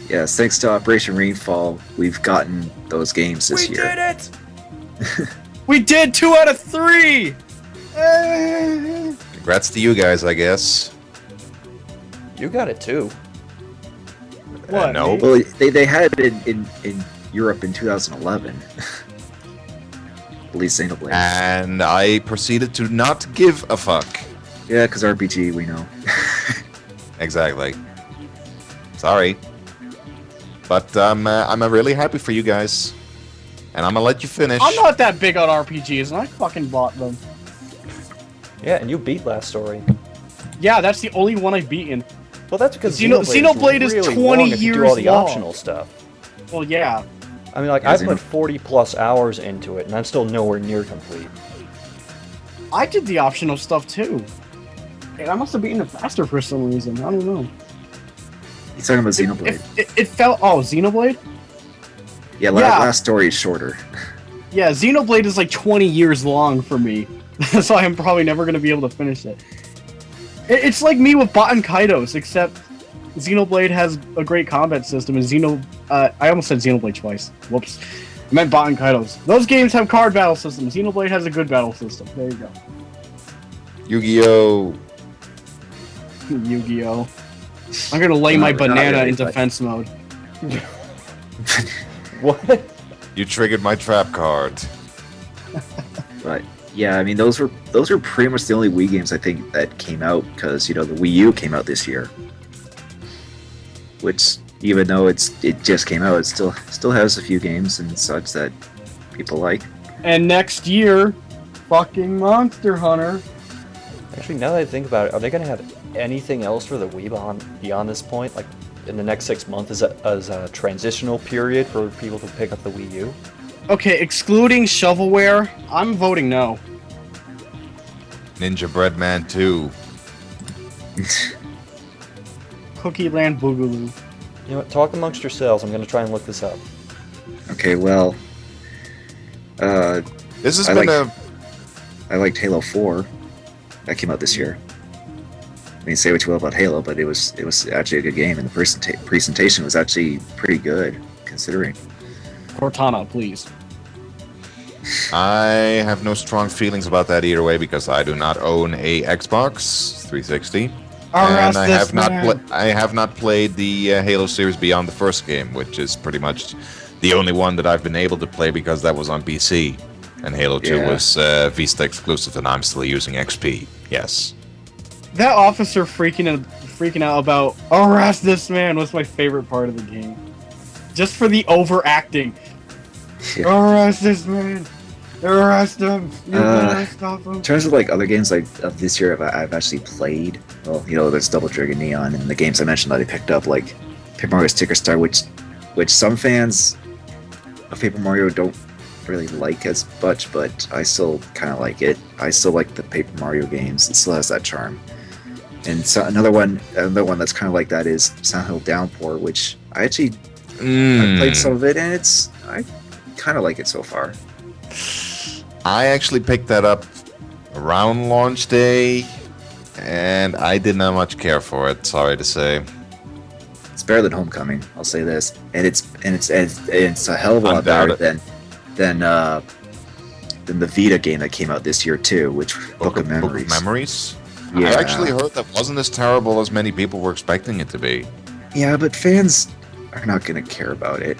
Yes, thanks to Operation Rainfall, we've gotten those games this year. We did it! We did 2 out of 3! Congrats to you guys, I guess. You got it too. What? No. Well, they had it in Europe in 2011. At least Xenoblade. And I proceeded to not give a fuck. Yeah, because RPG, we know. Exactly. Sorry. But I'm really happy for you guys. And I'm gonna let you finish. I'm not that big on RPGs, and I fucking bought them. Yeah, and you beat Last Story. Yeah, that's the only one I've beaten. Well, that's because Xenoblade is really 20 long if you do all the years long. optional stuff. Well, yeah. I mean, like, Yeah, I put 40 plus hours into it, and I'm still nowhere near complete. I did the optional stuff too. And I must have beaten it faster for some reason. I don't know. He's talking about Xenoblade. It felt... Oh, Xenoblade? Yeah, Yeah. Last Story is shorter. Yeah, Xenoblade is like 20 years long for me. So I'm probably never going to be able to finish it. It's like me with Baten Kaitos, except Xenoblade has a great combat system, and I almost said Xenoblade twice. Whoops. I meant Baten Kaitos. Those games have card battle systems. Xenoblade has a good battle system. There you go. Yu-Gi-Oh! Yu-Gi-Oh! I'm gonna lay my banana in defense mode. What? You triggered my trap card. But yeah, I mean those were pretty much the only Wii games I think that came out, because the Wii U came out this year. Which, even though it just came out, it still has a few games and such that people like. And next year, fucking Monster Hunter. Actually, now that I think about it, are they going to have anything else for the Wii beyond this point? Like, in the next 6 months as a transitional period for people to pick up the Wii U? Okay, excluding shovelware, I'm voting no. Ninja Breadman 2. Cookie Land Boogaloo. You know what? Talk amongst yourselves. I'm going to try and look this up. Okay, well, This has I been like- I liked Halo 4. That came out this year. I mean, say what you will about Halo, but it was actually a good game, and the presentation was actually pretty good, considering. Cortana, please. I have no strong feelings about that either way because I do not own a Xbox 360. And I have not played the Halo series beyond the first game, which is pretty much the only one that I've been able to play because that was on PC. And Halo 2 was Vista exclusive, and I'm still using XP. Yes. That officer freaking out about arrest this man was my favorite part of the game. Just for the overacting. Yeah. Arrest this man. Arrest him. You gotta stop him. In terms of like other games like of this year I've actually played, well, you know, there's Double Dragon Neon and the games I mentioned that I picked up, like Paper Mario Sticker Star, which some fans of Paper Mario don't really like as much, but I still kind of like it. I still like the Paper Mario games. It still has that charm. And so another one that's kind of like that is Silent Hill Downpour, which I actually I played some of it, and I kind of like it so far. I actually picked that up around launch day, and I did not much care for it. Sorry to say. It's better than Homecoming, I'll say this, and it's a hell of a lot better than the Vita game that came out this year too, which Book of Memories. Yeah. I actually heard that wasn't as terrible as many people were expecting it to be. Yeah, but fans are not going to care about it.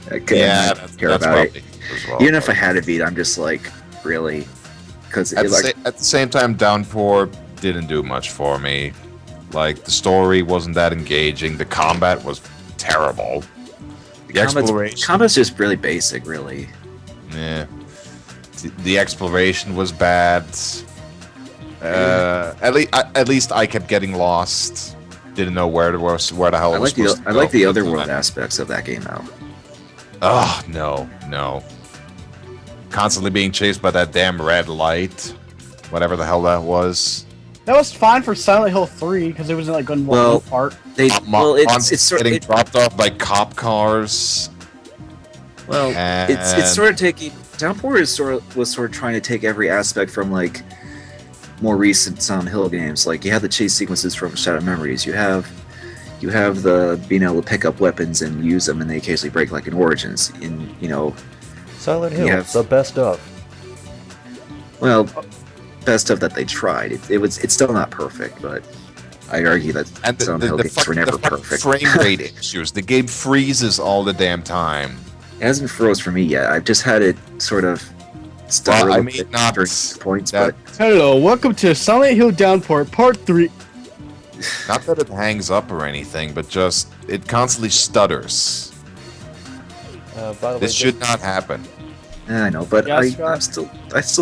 That's probably as well. Even if I had a Vita, I'm just like, really? Because at the same time, Downpour didn't do much for me. Like, the story wasn't that engaging. The combat was terrible. The exploration... Combat's just really basic, really. Yeah. The exploration was bad. At least I kept getting lost. Didn't know where the hell I was supposed to go. I like the other world aspects of that game, though. Oh, no. Constantly being chased by that damn red light. Whatever the hell that was. That was fine for Silent Hill 3 because it was like on one part. It's sort of getting dropped off by cop cars. Well, it's sort of taking Downpour was sort of trying to take every aspect from like more recent Silent Hill games. Like you have the chase sequences from Shadow Memories. You have the being able to pick up weapons and use them, and they occasionally break, like in Origins. Silent Hill, the best of. Well, best of that they tried. It's still not perfect, but I'd argue that Silent Hill games were never perfect. Frame rate issues. The game freezes all the damn time. It hasn't froze for me yet. I've just had it sort of stutter during points. But hello, welcome to Silent Hill Downpour Part 3. Not that it hangs up or anything, but just it constantly stutters. By the way, this should not happen. I know, but I still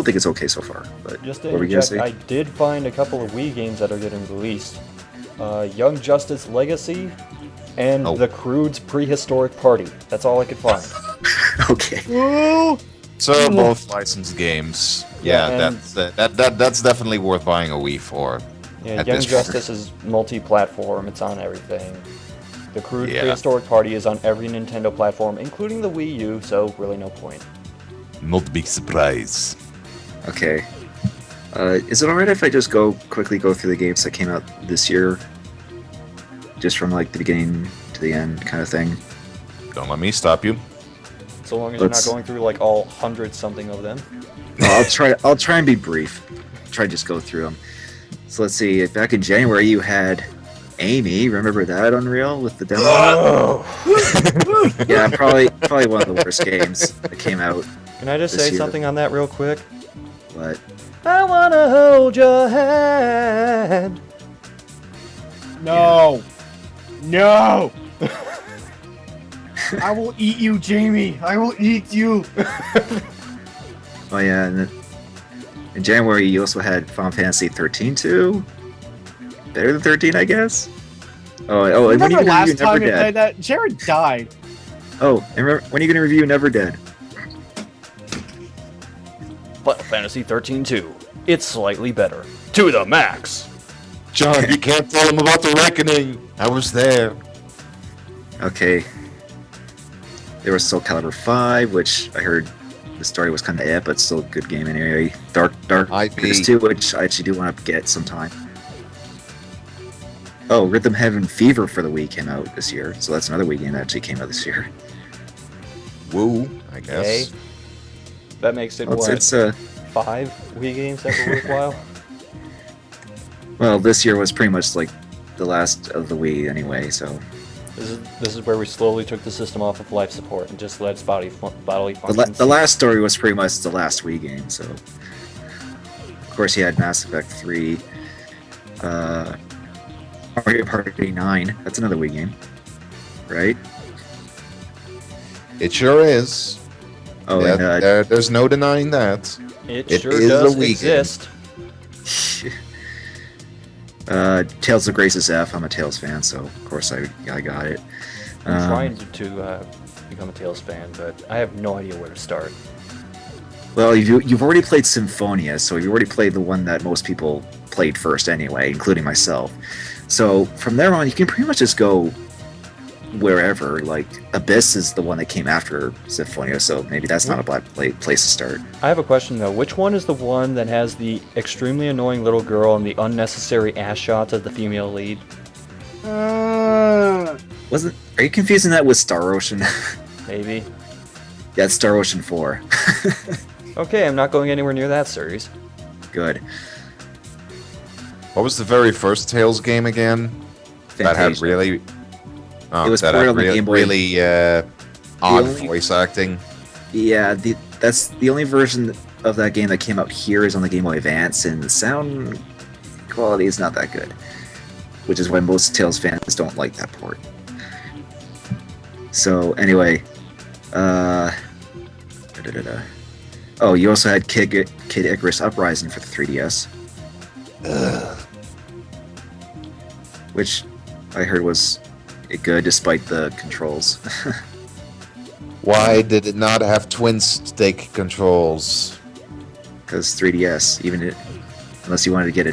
think it's okay so far. But just to interject, I did find a couple of Wii games that are getting released. Young Justice Legacy and The Crude's Prehistoric Party. That's all I could find. Okay. Woo! So both licensed games. Yeah, that's definitely worth buying a Wii for. Yeah, Young Justice is multi-platform. It's on everything. The Crude Prehistoric Party is on every Nintendo platform, including the Wii U, so really no point. Not a big surprise. Okay. Is it alright if I just quickly go through the games that came out this year? Just from like the beginning to the end kind of thing? Don't let me stop you. So long as you're not going through like all 100-something of them. I'll try and be brief. Try to just go through them. So let's see. Back in January, you had Amy. Remember that Unreal with the demo? Oh. Yeah, probably one of the worst games that came out. Can I just say something on that real quick? What? I wanna hold your hand. No. No. I will eat you, Jamie. I will eat you. Oh yeah, and then in January you also had Final Fantasy 13 too. Better than 13, I guess. And when are you gonna review Never Dead? That Jared died. Oh, and when are you gonna review Never Dead? Final Fantasy 13-2. It's slightly better. To the max. John, you can't tell him about the reckoning. I was there. Okay. There was Soul Calibur 5, which I heard the story was kind of but still a good game anyway. Dark Darkness 2, which I actually do want to get sometime. Oh, Rhythm Heaven Fever for the Wii came out this year, so that's another Wii game that actually came out this year. Woo, I guess. Okay. That makes it, Well, what, it's 5 Wii games that were worthwhile? well, this year was pretty much like the last of the Wii anyway, so... This is where we slowly took the system off of life support and just let its bodily functions. The last story was pretty much the last Wii game, so... Of course, you had Mass Effect 3, Mario Party 9, that's another Wii game, right? It sure is. Oh, Yeah, and there's no denying that. It sure is does a Wii game. exist. Tales of Grace's F. I'm a Tales fan, so of course I got it. I'm trying to become a Tales fan, but I have no idea where to start. Well, you've already played Symphonia, so you've already played the one that most people played first anyway, including myself. So from there on, you can pretty much just go wherever. Like Abyss is the one that came after Symphonia, so maybe that's not a bad place to start. I have a question though. Which one is the one that has the extremely annoying little girl and the unnecessary ass shots as the female lead? Uh, Are you confusing that with Star Ocean? Maybe. Yeah, it's Star Ocean 4. Okay, I'm not going anywhere near that series. Good. What was the very first Tales game again? That had Fantasia. really... Oh, It was that ported had on the Game Boy. really odd only- voice acting. Yeah, that's the only version of that game that came out here is on the Game Boy Advance, and the sound quality is not that good, which is why most Tales fans don't like that port. So anyway, oh, you also had Kid Icarus Uprising for the 3DS, which I heard was good despite the controls. Why did it not have twin stick controls? Because 3DS, unless you wanted to get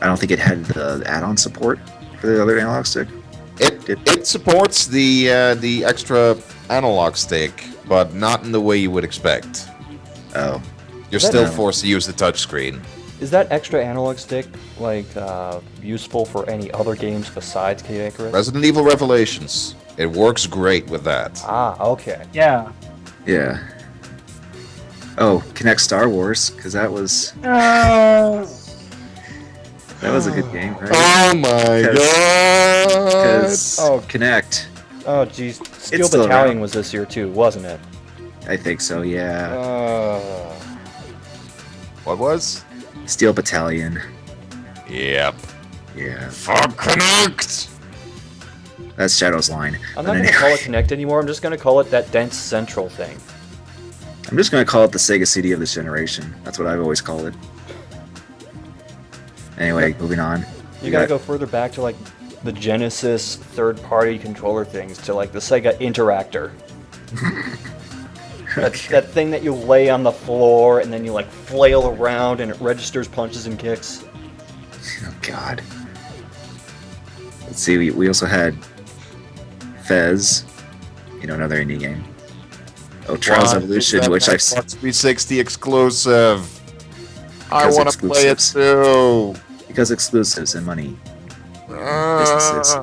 I don't think it had the add-on support for the other analog stick. It supports the extra analog stick, but not in the way you would expect. Oh, You're That- still forced to use the touchscreen. Is that extra analog stick useful for any other games besides Kid Icarus? Resident Evil Revelations. It works great with that. Ah, okay. yeah. yeah. Oh, Connect Star Wars, because that was Uh, a good game, right? Oh my god! Because Oh. Connect, Oh, geez. Steel still Battalion around. was this year too, wasn't it? I think so. Yeah, What was? Steel Battalion. Yep. Yeah, Fuck Connect! that's Shadow's line. I'm But not going to anyway, call it Connect anymore. I'm just going to call it that dense central thing. I'm just gonna call it the Sega CD of this generation. That's what I've always called it. Anyway, moving on. You got to go further back to like the Genesis third-party controller things, to like the Sega Interactor. That thing that you lay on the floor and then you like flail around and it registers punches and kicks. Oh God. Let's see. We also had Fez. Another indie game. Oh, Trials Why Evolution, is that which I've Xbox 360 exclusive. I Because want to play it exclusives. too. because exclusives and money. Businesses.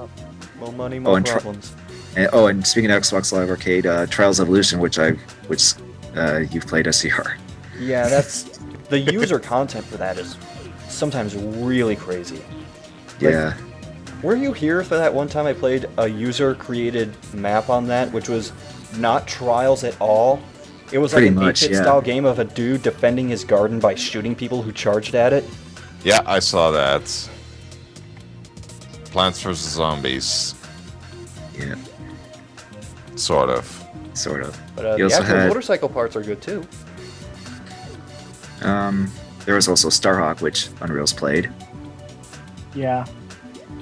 More money, more and problems. And speaking of Xbox Live Arcade, Trials Evolution, which you've played SCR. Yeah, that's the user content for that is sometimes really crazy. Like, Yeah. were you here for that one time I played a user-created map on that, which was not Trials at all? It was like Pretty an much, 8-bit yeah. style game of a dude defending his garden by shooting people who charged at it. Yeah, I saw that. Plants vs. Zombies. Yeah. Sort of. Sort of. But You the also actual had- motorcycle parts are good too. There was also Starhawk, which Unreal's played. yeah.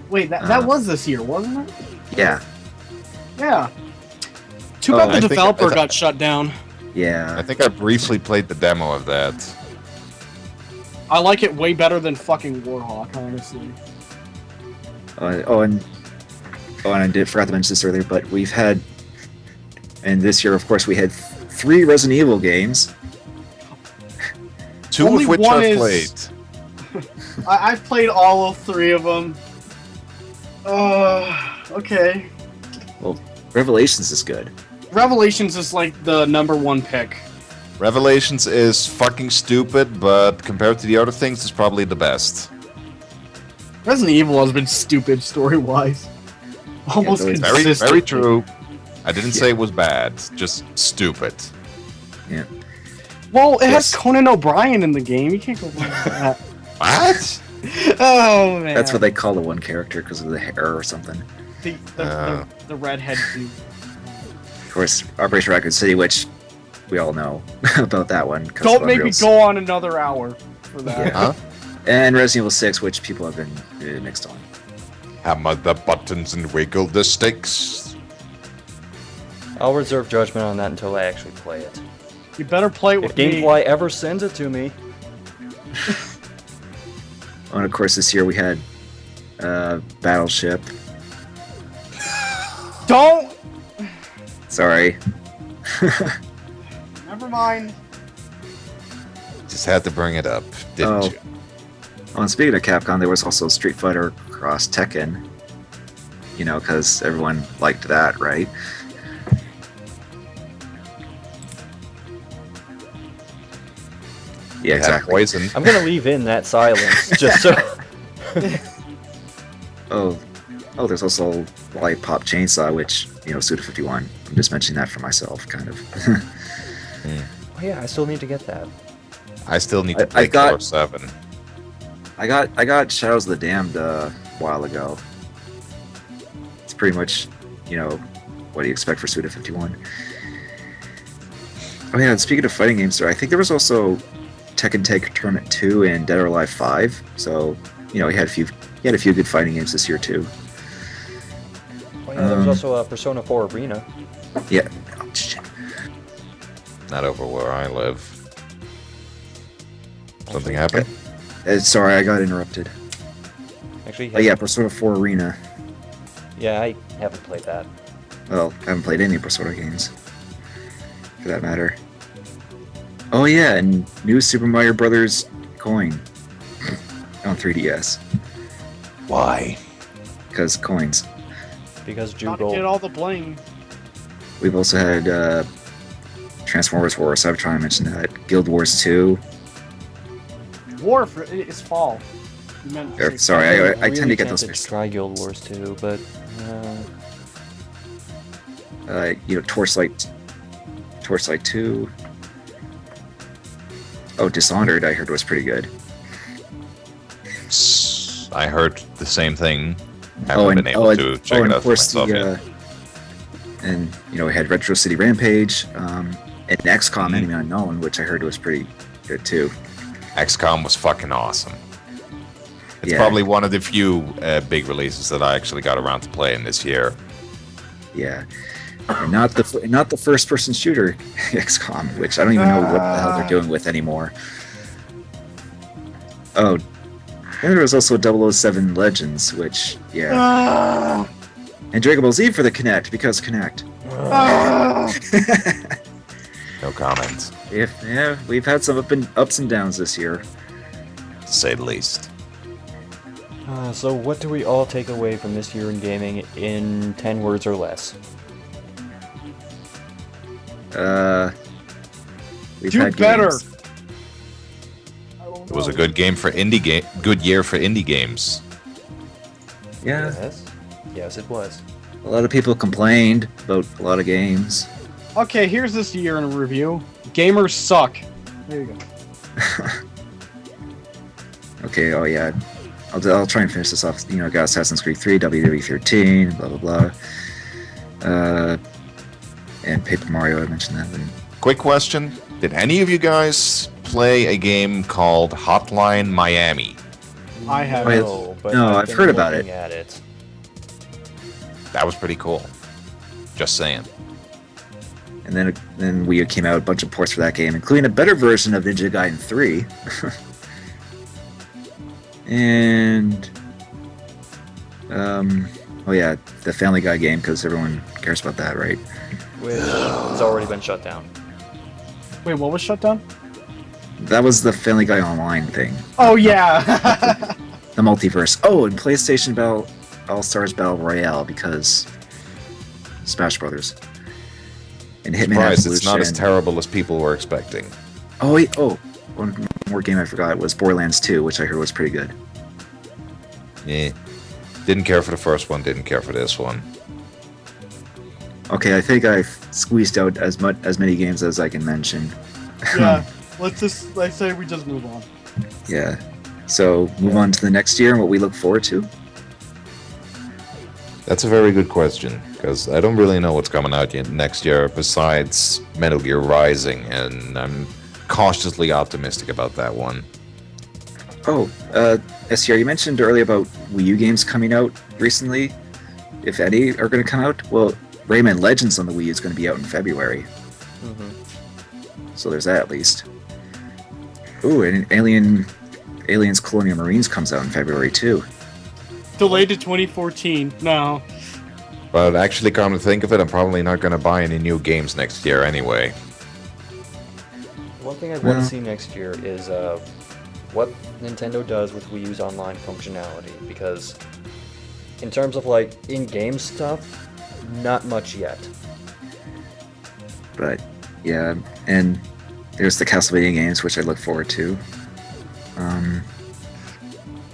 Wait, that was this year, wasn't it? Yeah. Yeah. Too Oh, bad I the think- developer I- got shut down. Yeah. I think I briefly played the demo of that. I like it way better than fucking Warhawk, honestly. And I forgot to mention this earlier, but we've had, and this year, of course, we had 3 Resident Evil games. 2 Only of which one I've is- played. I've played all 3 of them. Okay. Well, Revelations is good. Revelations is like the #1 pick. Revelations is fucking stupid, but compared to the other things, it's probably the best. Resident Evil has been stupid story-wise. Almost very- Very, consistent. very true. I didn't say it was bad, just stupid. Yeah. Well, it Yes. has Conan O'Brien in the game. You can't go wrong with that. What? Oh man. That's what they call the one character because of the hair or something. The redhead dude. Of course, Operation Raccoon City, which we all know about that one. 'cause Don't of make me Unreal's- go on another hour for that. Yeah. Huh? And Resident Evil 6, which people have been mixed on. Hammer the buttons and wiggle the sticks. I'll reserve judgment on that until I actually play it. You better play it If with me. Gamefly ever sends it to me. And of course, this year we had Battleship. Don't. Sorry. Never mind. Just had to bring it up, didn't Oh. you? Oh, and speaking of Capcom, there was also Street Fighter Cross Tekken. You know, because everyone liked that, right? Yeah, Had exactly. Poison. I'm gonna leave in that silence just so. Oh, there's also Lollipop Chainsaw, which, you know, Suda 51. I'm just mentioning that for myself, kind of. Oh yeah, I still need to get that. I still need to I play got- Core 7. I got Shadows of the Damned a while ago. It's pretty much, you know, what do you expect for Suda 51? Oh yeah, and speaking of fighting games, I think there was also Tekken Tag Tournament 2 and Dead or Alive 5. So, you know, he had a few good fighting games this year too. Oh yeah, there's also a Persona 4 Arena. Yeah. Oh, shit. Not over where I live. Something happened? Sorry, I got interrupted. Actually, Oh yeah, Persona 4 Arena. yeah, I haven't played that. Well, I haven't played any Persona games, for that matter. Oh yeah, and new Super Mario Brothers coin on 3DS, Why? because coins. Because Gotta get Jugal. all the bling. We've also had Transformers Wars. I was trying to mention that. Guild Wars 2. War for it's fall. You meant to say- Sorry, I Really tend to get those tempted to mixed. try Guild Wars 2, but You know, Torchlight 2. Oh, Dishonored, I heard was pretty good. I heard the same thing. Haven't been able to check it and out of for course myself yet. and you know, we had Retro City Rampage, and XCOM Enemy Unknown, which I heard was pretty good too. XCOM was fucking awesome. It's Yeah. probably one of the few big releases that I actually got around to playing this year. Yeah, and not the first person shooter XCOM, which I don't even know what the hell they're doing with anymore. Oh, and there was also 007 Legends, which and Dragon Ball Z for the Kinect because Kinect. No comments, We've had some ups and downs this year. to say the least. so what do we all take away from this year in gaming in 10 words or less? We've Do had better. games. It was a good game for good year for indie games. Yeah, Yes, it was. a lot of people complained about a lot of games. Okay, here's this year in review. Gamers suck. There you go. Okay, oh yeah. I'll try and finish this off. You know, got Assassin's Creed 3, WWE 13, blah blah blah. And Paper Mario, I mentioned that. And Quick question: did any of you guys play a game called Hotline Miami? I have. Oh, yeah. No, but No, I've been heard about looking at it. That was pretty cool. Just saying. and then Wii U came out, a bunch of ports for that game, including a better version of Ninja Gaiden 3. And oh yeah, the Family Guy game, because everyone cares about that, right? Which has already been shut down. Wait, what was shut down? That was the Family Guy Online thing. Oh yeah. The multiverse. Oh, and PlayStation All-Stars Battle Royale, because Smash Brothers. And Hitman Surprised Evolution. it's not as terrible as people were expecting. Oh wait, one more game I forgot was Borderlands 2, which I heard was pretty good. Yeah. Didn't care for the first one, didn't care for this one. Okay, I think I've squeezed out as many games as I can mention. Yeah. Let's say we just move on. Yeah. So move on to the next year and what we look forward to. That's a very good question, because I don't really know what's coming out yet next year besides Metal Gear Rising, and I'm cautiously optimistic about that one. Oh, SCR, you mentioned earlier about Wii U games coming out recently. If any are going to come out, well, Rayman Legends on the Wii U is going to be out in February. So there's that at least. Ooh, and Aliens Colonial Marines comes out in February too. Delayed to 2014. No. But actually, come to think of it, I'm probably not going to buy any new games next year anyway. One thing I want to see next year is what Nintendo does with Wii U's online functionality, because in terms of like in-game stuff, not much yet. But yeah, and there's the Castlevania games, which I look forward to.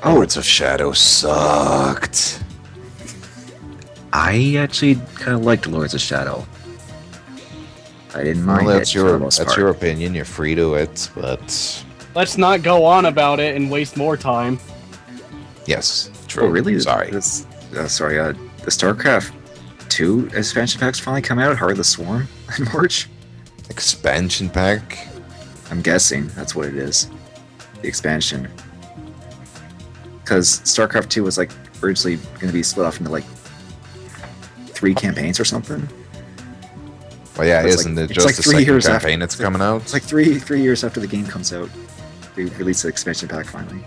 Lords of Shadow sucked. I actually kind of liked Lords of Shadow. I didn't mind Well, it for the most part. your opinion. You're free to it, but Let's not go on about it and waste more time. yes, true. Oh, really? Sorry. The StarCraft 2 expansion packs finally come out. Heart of the Swarm in March. Expansion pack. I'm guessing that's what it is. The expansion. Because StarCraft 2 was like originally going to be split off into like 3 campaigns or something. Well, yeah, It's isn't like- it it's just like the 3 second years campaign after- that's coming out? It's like three years after the game comes out. They release the expansion pack finally.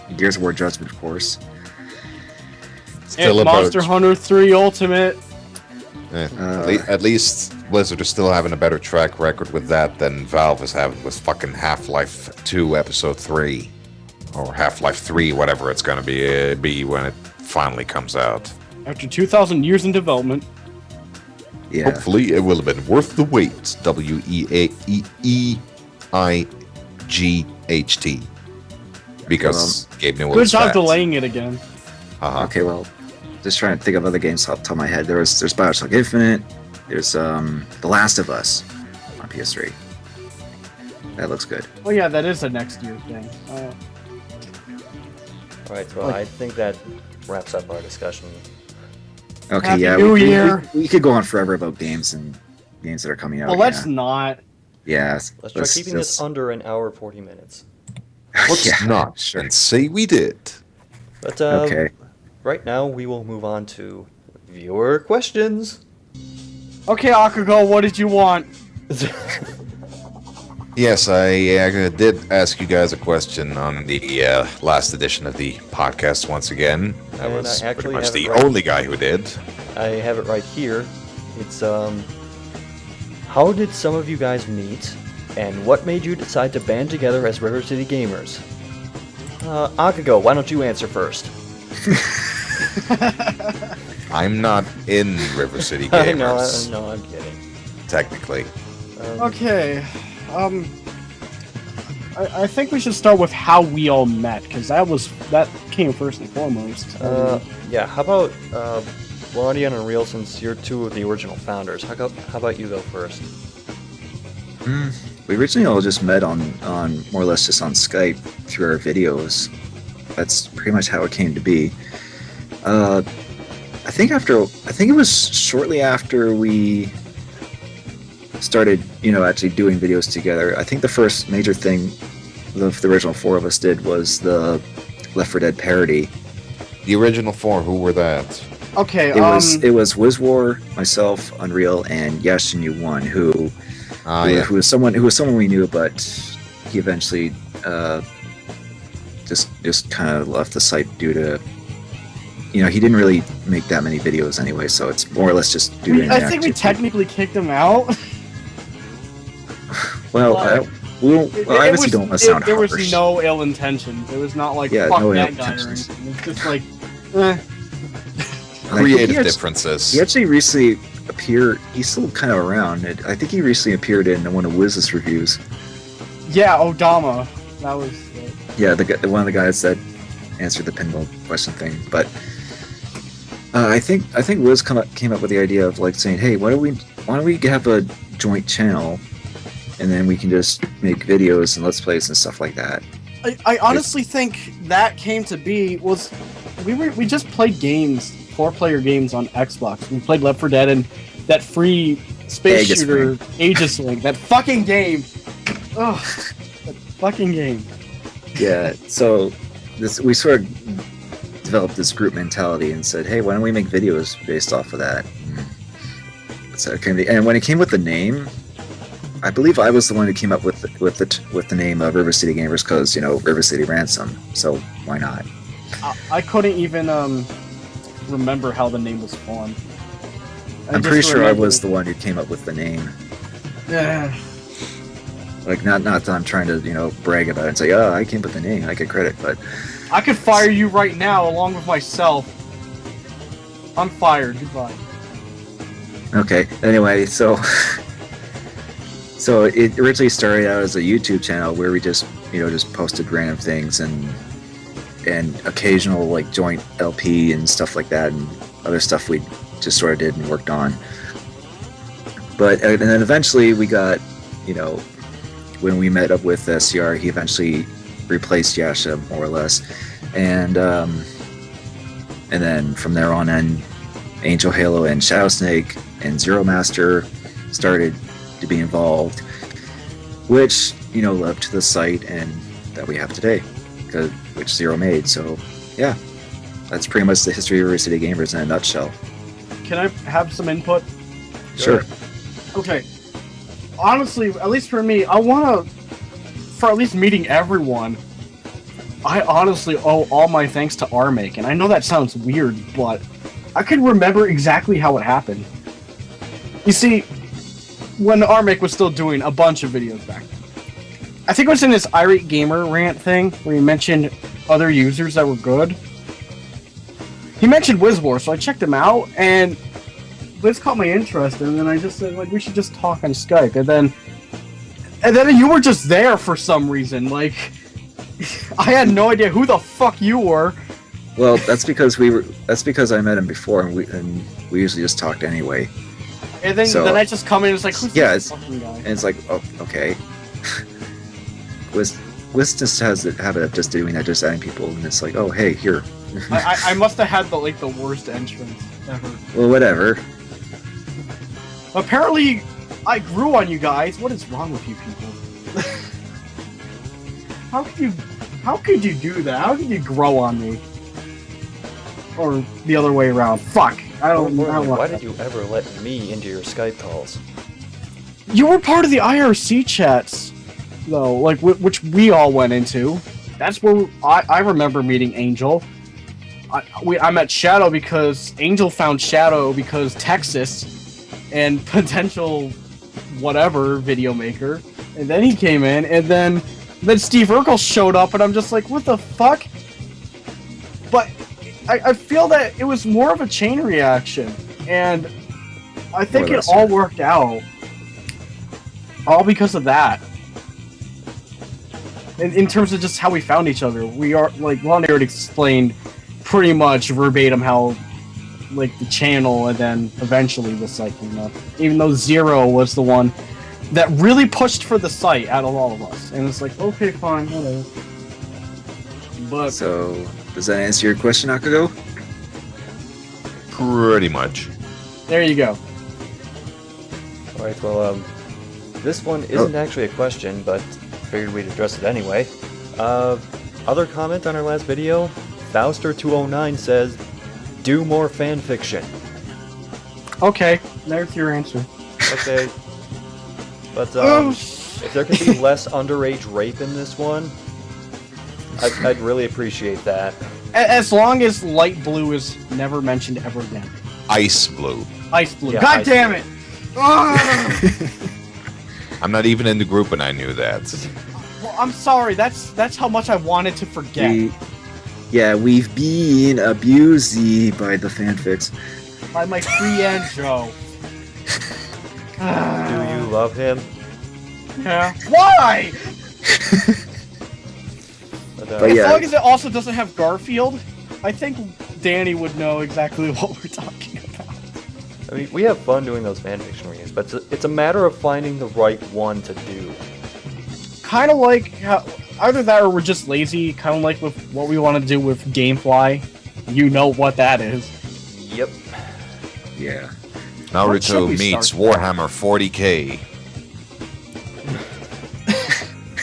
And Gears of War Judgment, of course. Still And Monster Hunter 3 Ultimate. At least Blizzard is still having a better track record with that than Valve is having with fucking Half-Life 2 Episode 3. Or Half-Life 3, whatever it's going to be when it finally comes out. After 2,000 years in development. Yeah. Hopefully it will have been worth the wait. WEAEIGHT. Because Gabe Newell Good is job fat. delaying it again. Okay, well, just trying to think of other games off the top of my head. There's Bioshock Infinite. There's The Last of Us on PS3. That looks good. Oh yeah, that is a next year thing. Alright, well, I think that wraps up our discussion. Okay, Happy yeah. New Year. We could go on forever about games and games that are coming out. Well, let's not. Yeah. Let's try keeping this under an hour 40 minutes. Let's Yeah, not sure. and say we did. But Okay. right now we will move on to viewer questions. Okay, Akago, what did you want? Yes, I did ask you guys a question on the last edition of the podcast once again. I And was I actually pretty much have it the right. only guy who did. I have it right here. It's how did some of you guys meet, and what made you decide to band together as River City Gamers? Akago, why don't you answer first? I'm not in River City I know, Gamers, no, I'm kidding. technically. Okay, I think we should start with how we all met, because that came first and foremost. Yeah, how about Blondie and Unreal, since you're two of the original founders? How about you go first? We originally all just met on more or less just on Skype through our videos. That's pretty much how it came to be. I think it was shortly after we started, actually doing videos together. I think the first major thing the original 4 of us did was the Left 4 Dead parody. The original 4, who were that? Okay, It was Wizwar, myself, Unreal, and Yashinu1, who was someone we knew, but he eventually just kind of left the site due to, he didn't really make that many videos anyway, so it's more or less just due to I think we technically kicked him out. Well, obviously don't want to sound There harsh. was no ill intention. It was not like, fuck no that ill guy or intentions. anything. It's just like, Creative differences. He actually recently appeared. He's still kind of around. I think he recently appeared in one of Wiz's reviews. yeah, Odama. That was... Yeah, one of the guys that answered the pinball question thing. But I think Wiz came up with the idea of like saying, hey, why don't we have a joint channel, and then we can just make videos and let's plays and stuff like that. I honestly think that came to be was we just played games, 4-player games on Xbox. We played Left 4 Dead and that free space Aegis shooter Aegis Wing. That fucking game. Ugh, that fucking game. Yeah, so we sort of developed this group mentality and said, hey, why don't we make videos based off of that? So and when it came with the name, I believe I was the one who came up with the name of River City Gamers because River City Ransom. So why not? I couldn't even remember how the name was formed. I'm pretty sure I was the one who came up with the name. Yeah. Like not that I'm trying to brag about it and say, oh, I came up with the name, I get credit, but I could fire you right now along with myself. I'm fired. Goodbye. okay. Anyway, so it originally started out as a YouTube channel where we just posted random things and occasional like joint LP and stuff like that and other stuff we just sort of did and worked on. But and then eventually we got when we met up with SCR, he eventually replaced Yasha more or less, and then from there on in, Angel Halo and Shadow Snake and Zero Master started to be involved, which led to the site and that we have today, which Zero made. So yeah, that's pretty much the history of River City Gamers in a nutshell. Can I have some input? Sure. Okay. Honestly, at least for me, I want to, for at least meeting everyone, I honestly owe all my thanks to RMake. And I know that sounds weird, but I can remember exactly how it happened. You see, when RMake was still doing a bunch of videos back then, I think it was in this Irate Gamer rant thing where he mentioned other users that were good. He mentioned WizWar, so I checked him out, and Wiz caught my interest, and then I just said, like, we should just talk on Skype, and then you were just there for some reason, like, I had no idea who the fuck you were. Well, that's because I met him before, and we usually just talked anyway. And then I just come in and it's like, who's this fucking guy? And it's like, oh, okay. Wiz just has the habit of just doing that, just adding people, and it's like, oh, hey, here. I must have had the worst entrance ever. Well, whatever. Apparently, I grew on you guys. What is wrong with you people? How could you do that? How could you grow on me? Or the other way around. Fuck. I don't know. Why did you ever let me into your Skype calls? You were part of the IRC chats, though, like which we all went into. That's where I remember meeting Angel. I met Shadow because Angel found Shadow because Texas and potential whatever video maker, and then he came in, and then Steve Urkel showed up, and I'm just like, what the fuck? But I feel that it was more of a chain reaction, and I think it all worked out. All because of that. In terms of just how we found each other, we are, like, Lonnie already explained pretty much verbatim how, like, the channel and then eventually the site came up. Even though Zero was the one that really pushed for the site out of all of us. And it's like, okay, fine, whatever. But So, does that answer your question, Akago? Pretty much. there you go. Alright, well, this one isn't actually a question, but figured we'd address it anyway. Other comment on our last video? Fauster209 says, do more fanfiction. Okay, there's your answer. Okay. But, Oh, if there could be less underage rape in this one, I'd really appreciate that. As long as light blue is never mentioned ever again. Ice blue. Ice blue. Yeah, God ice damn blue. it! Ah! I'm not even in the group and I knew that. Well, I'm sorry. That's how much I wanted to forget. We've been abused by the fanfics. By my friend Joe. Do you love him? Yeah. Why? But, As yeah. long as it also doesn't have Garfield, I think Danny would know exactly what we're talking about. I mean, we have fun doing those fanfiction readings, but it's a matter of finding the right one to do. Kind of like how, either that or we're just lazy. Kind of like with what we want to do with GameFly. You know what that is. Yep. Yeah. What should Naruto we meets start with? Warhammer 40k.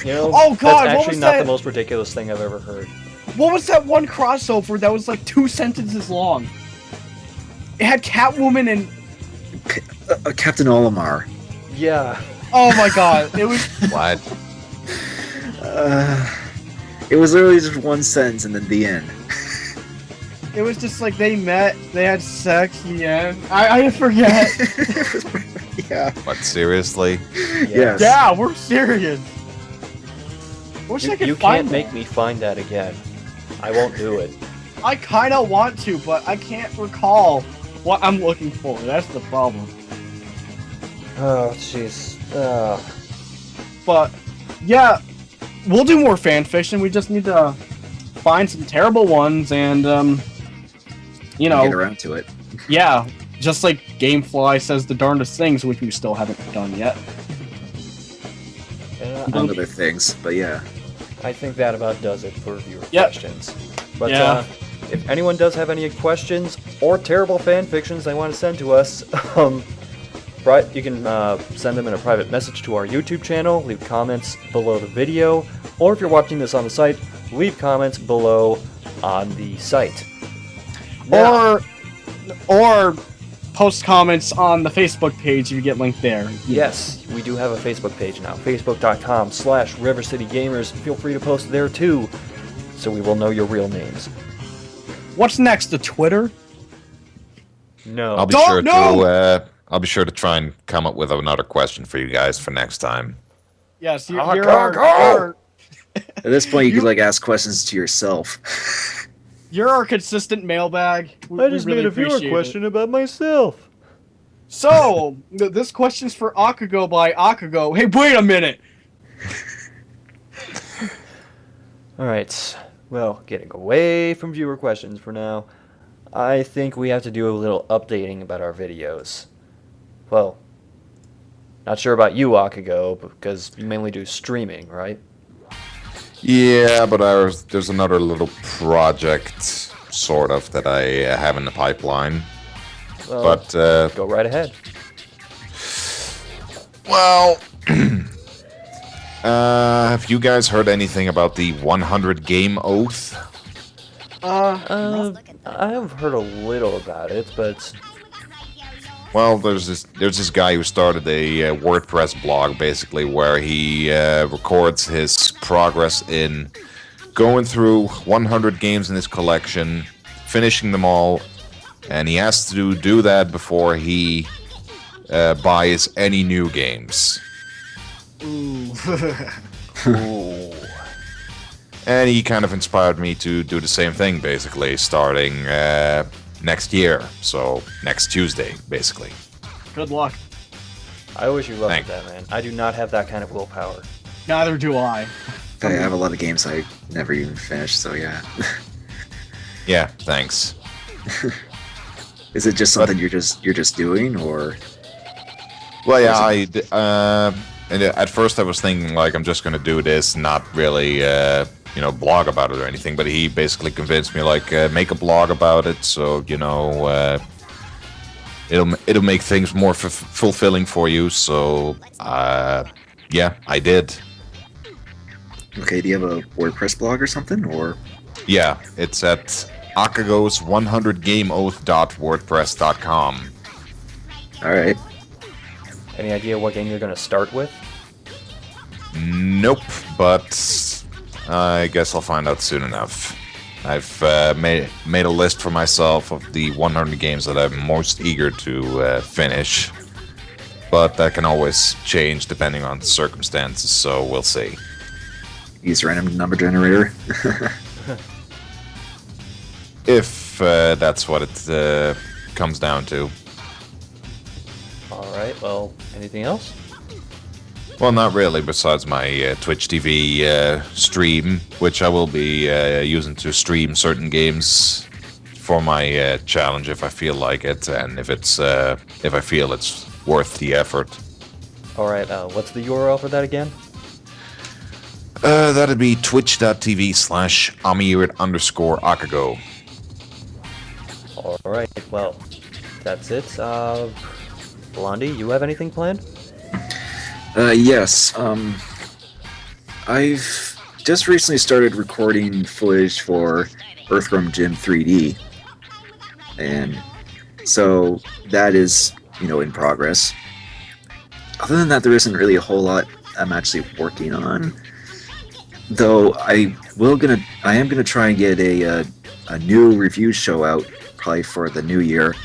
You know, Oh, God, that's what actually was not that? the most ridiculous thing I've ever heard. What was that one crossover that was like 2 sentences long? It had Catwoman and... Captain Olimar. Yeah. Oh my god, it was... What? It was literally just one sentence and then the end. It was just like they met, they had sex, the end. I forget. Yeah. What, seriously? Yes. Yeah, we're serious. Wish I could You find can't make me find that again. I won't do it. I kind of want to, but I can't recall what I'm looking for. That's the problem. Oh, jeez. But, yeah, we'll do more fanfiction. We just need to find some terrible ones and, you know, Get around to it. yeah, just like Gamefly says the darndest things, which we still haven't done yet. Among other things, but yeah. I think that about does it for viewer Yep. questions. But Yeah. if anyone does have any questions or terrible fan fictions they want to send to us, you can send them in a private message to our YouTube channel, leave comments below the video, or if you're watching this on the site, leave comments below on the site. Now- Or post comments on the Facebook page if you get linked there. Yes, we do have a Facebook page now, facebook.com/RiverCityGamers. Feel free to post there too, so we will know your real names. What's next? The Twitter? No. I'll be Don't- sure no! to I'll be sure to try and come up with another question for you guys for next time. Yes, you're Akago! our, At this point, you could like ask questions to yourself. you're our consistent mailbag. We really appreciate it. about myself. So, this question's for Akago by Akago. Hey, wait a minute! Alright, well, getting away from viewer questions for now, I think we have to do a little updating about our videos. Well, not sure about you, Akago, because you mainly do streaming, right? Yeah, but there's another little project, sort of, that I have in the pipeline. Well, But, go right ahead. well, have you guys heard anything about the 100 game oath? I've heard a little about it, but Well, there's this guy who started a WordPress blog, basically, where he records his progress in going through 100 games in his collection, finishing them all, and he has to do that before he buys any new games. ooh. And he kind of inspired me to do the same thing, basically, starting next year. So, next Tuesday, basically. Good luck. I wish you luck with Thanks. that, man. I do not have that kind of willpower. Neither do I. I have a lot of games I never even finished, so yeah. Yeah, thanks. Is it just something you're just doing, or? Well, yeah, and at first I was thinking, like, I'm just gonna do this, not really, blog about it or anything, but he basically convinced me, like, make a blog about it, so, it'll make things more fulfilling for you, so, yeah, I did. Okay, do you have a WordPress blog or something, or? Yeah, it's at Akagos 100gameoath.wordpress.com. All right. Any idea what game you're going to start with? Nope, but I guess I'll find out soon enough. I've made a list for myself of the 100 games that I'm most eager to finish, but that can always change depending on circumstances, so we'll see. Use random number generator. If that's what it comes down to. Alright, well, anything else? Well, not really, besides my Twitch TV stream, which I will be using to stream certain games for my challenge if I feel like it, and if I feel it's worth the effort. Alright, what's the URL for that again? That'd be twitch.tv/Amayirot Akago. Alright, well, that's it. Blondie, you have anything planned? Yes. I've just recently started recording footage for Earthworm Jim 3D, and so that is, in progress. Other than that, there isn't really a whole lot I'm actually working on. Though I am gonna try and get a new review show out probably for the new year,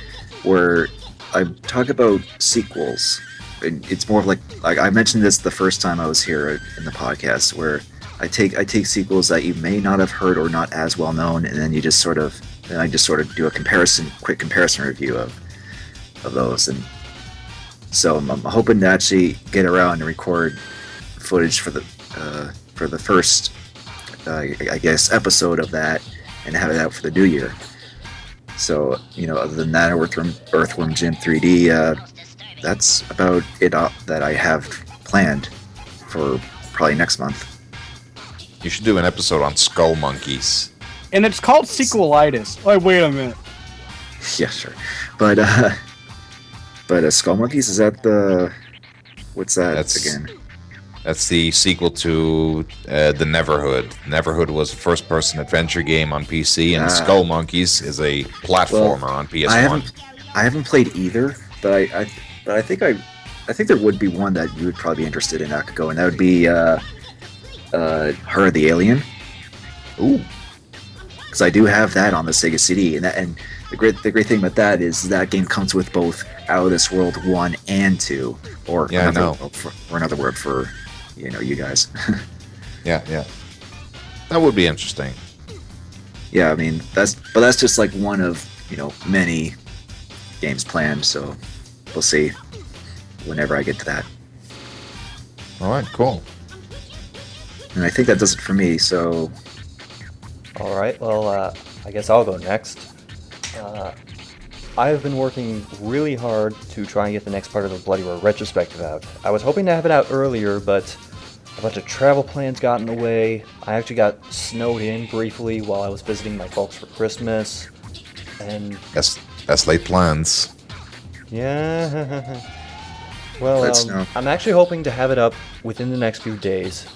where I talk about sequels. And it's more of like I mentioned this the first time I was here in the podcast, where I take sequels that you may not have heard or not as well known, and then I just sort of do a quick comparison review of those. And so I'm hoping to actually get around and record footage for the first I guess episode of that and have it out for the new year. So other than that, Earthworm Jim 3D. That's about it that I have planned for probably next month. You should do an episode on Skull Monkeys. And it's called sequelitis. Oh, wait a minute. Yeah, sure. But Skull Monkeys, is that the... What's that again? That's the sequel to the Neverhood. Neverhood was a first-person adventure game on PC, and Skull Monkeys is a platformer on PS1. I haven't played either, but I think there would be one that you would probably be interested in, Akago, and that would be Her the Alien. Ooh. Because I do have that on the Sega CD, and the great thing about that is that game comes with both Out of This World 1 and 2, or another word for you guys. yeah. That would be interesting. Yeah, I mean that's just like one of many games planned, so we'll see whenever I get to that. All right, cool. And I think that does it for me, so... Alright, well, I guess I'll go next. I have been working really hard to try and get the next part of the Bloody Roar retrospective out. I was hoping to have it out earlier, but a bunch of travel plans got in the way. I actually got snowed in briefly while I was visiting my folks for Christmas, and... That's late plans. Yeah. Well, I'm actually hoping to have it up within the next few days.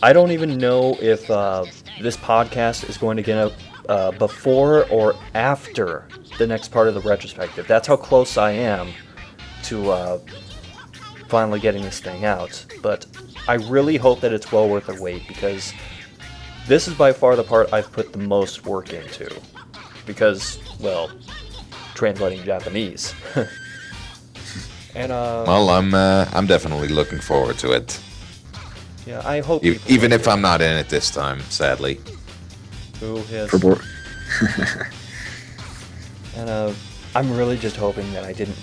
I don't even know if this podcast is going to get up before or after the next part of the retrospective. That's how close I am to finally getting this thing out. But I really hope that it's well worth the wait, because this is by far the part I've put the most work into. Because, well, translating Japanese. And well, I'm definitely looking forward to it. Yeah, I hope even if I'm not in it this time, sadly. Who has? And I'm really just hoping that I didn't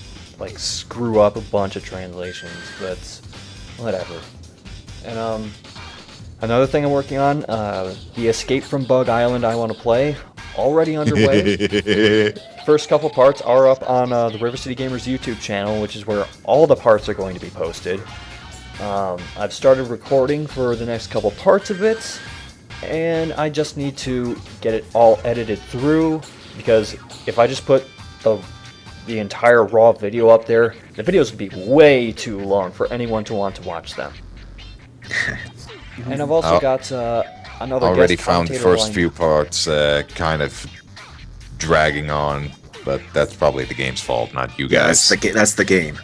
screw up a bunch of translations, but whatever. And another thing I'm working on, the Escape from Bug Island I want to play, already underway. First couple parts are up on the River City Gamers YouTube channel, which is where all the parts are going to be posted. I've started recording for the next couple parts of it, and I just need to get it all edited through, because if I just put the entire raw video up there, the videos would be way too long for anyone to want to watch them. And I've also got another already guest found the commentator first few parts kind of dragging on, but that's probably the game's fault, not you guys. Yeah, that's the game.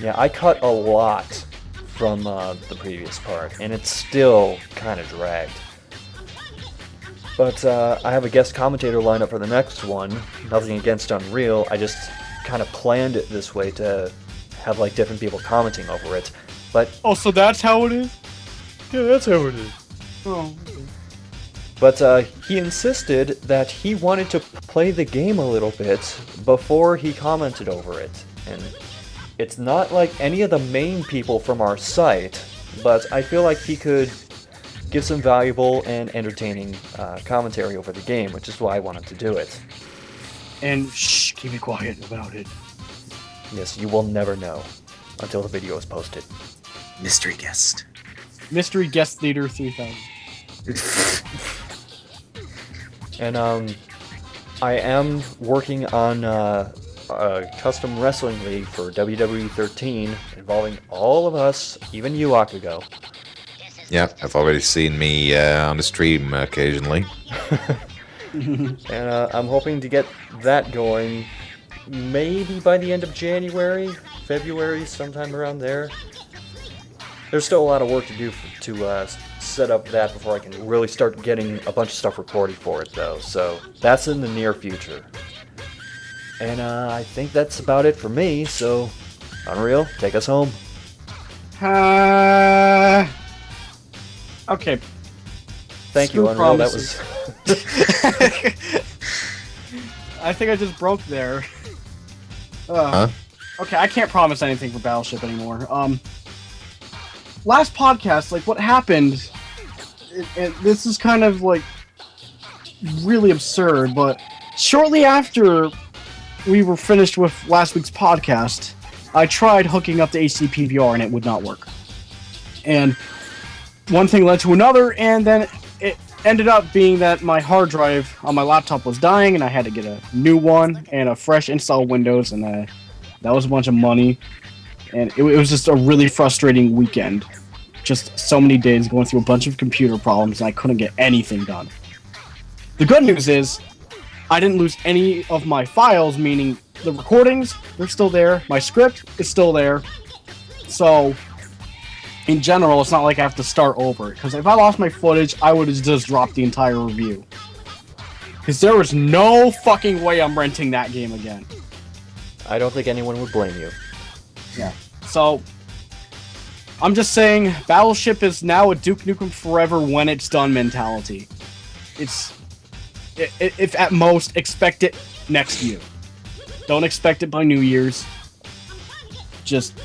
Yeah, I cut a lot from the previous part, and it's still kind of dragged. But I have a guest commentator lined up for the next one. Nothing against Unreal. I just kind of planned it this way to have like different people commenting over it. But so that's how it is? yeah, that's how it is. Oh. But he insisted that he wanted to play the game a little bit before he commented over it. And it's not like any of the main people from our site, but I feel like he could give some valuable and entertaining commentary over the game, which is why I wanted to do it. And shh, keep it quiet about it. Yes, you will never know until the video is posted. Mystery guest. Mystery Guest Theater 3000. And I am working on a custom wrestling league for WWE 13 involving all of us, even you, Akago. Yeah, I've already seen me on the stream occasionally. And I'm hoping to get that going maybe by the end of January, February, sometime around there. There's still a lot of work to do to set up that before I can really start getting a bunch of stuff recorded for it, though. So that's in the near future. And I think that's about it for me, so Unreal, take us home. Okay. Thank you, Screw Unreal. promises. That was... I think I just broke there. Huh? Okay, I can't promise anything for Battleship anymore. Last podcast, like, what happened, this is kind of, like, really absurd, but shortly after we were finished with last week's podcast, I tried hooking up the HDP VR and it would not work. And one thing led to another, and then it ended up being that my hard drive on my laptop was dying, and I had to get a new one and a fresh install of Windows, and that was a bunch of money. And it was just a really frustrating weekend. Just so many days going through a bunch of computer problems, and I couldn't get anything done. The good news is, I didn't lose any of my files, meaning the recordings, they're still there, my script is still there. So, in general, it's not like I have to start over. Because if I lost my footage, I would have just dropped the entire review. Because there was no fucking way I'm renting that game again. I don't think anyone would blame you. Yeah. So, I'm just saying, Battleship is now a Duke Nukem Forever when it's done mentality. If at most, expect it next year. Don't expect it by New Year's. Just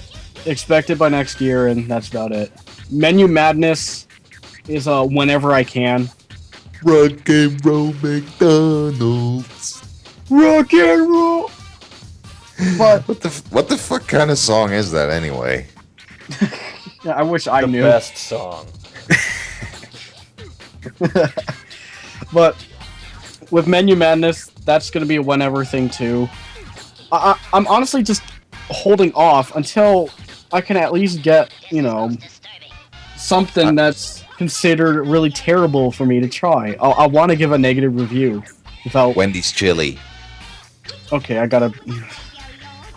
expect it by next year, and that's about it. Menu Madness is whenever I can. Rock and roll McDonald's. Rock and roll! But What the fuck kind of song is that anyway? yeah, I wish I The knew. best song. But with Menu Madness, that's going to be a whenever thing too. I'm honestly just holding off until I can at least get, something that's considered really terrible for me to try. I want to give a negative review without... Wendy's chili. Okay,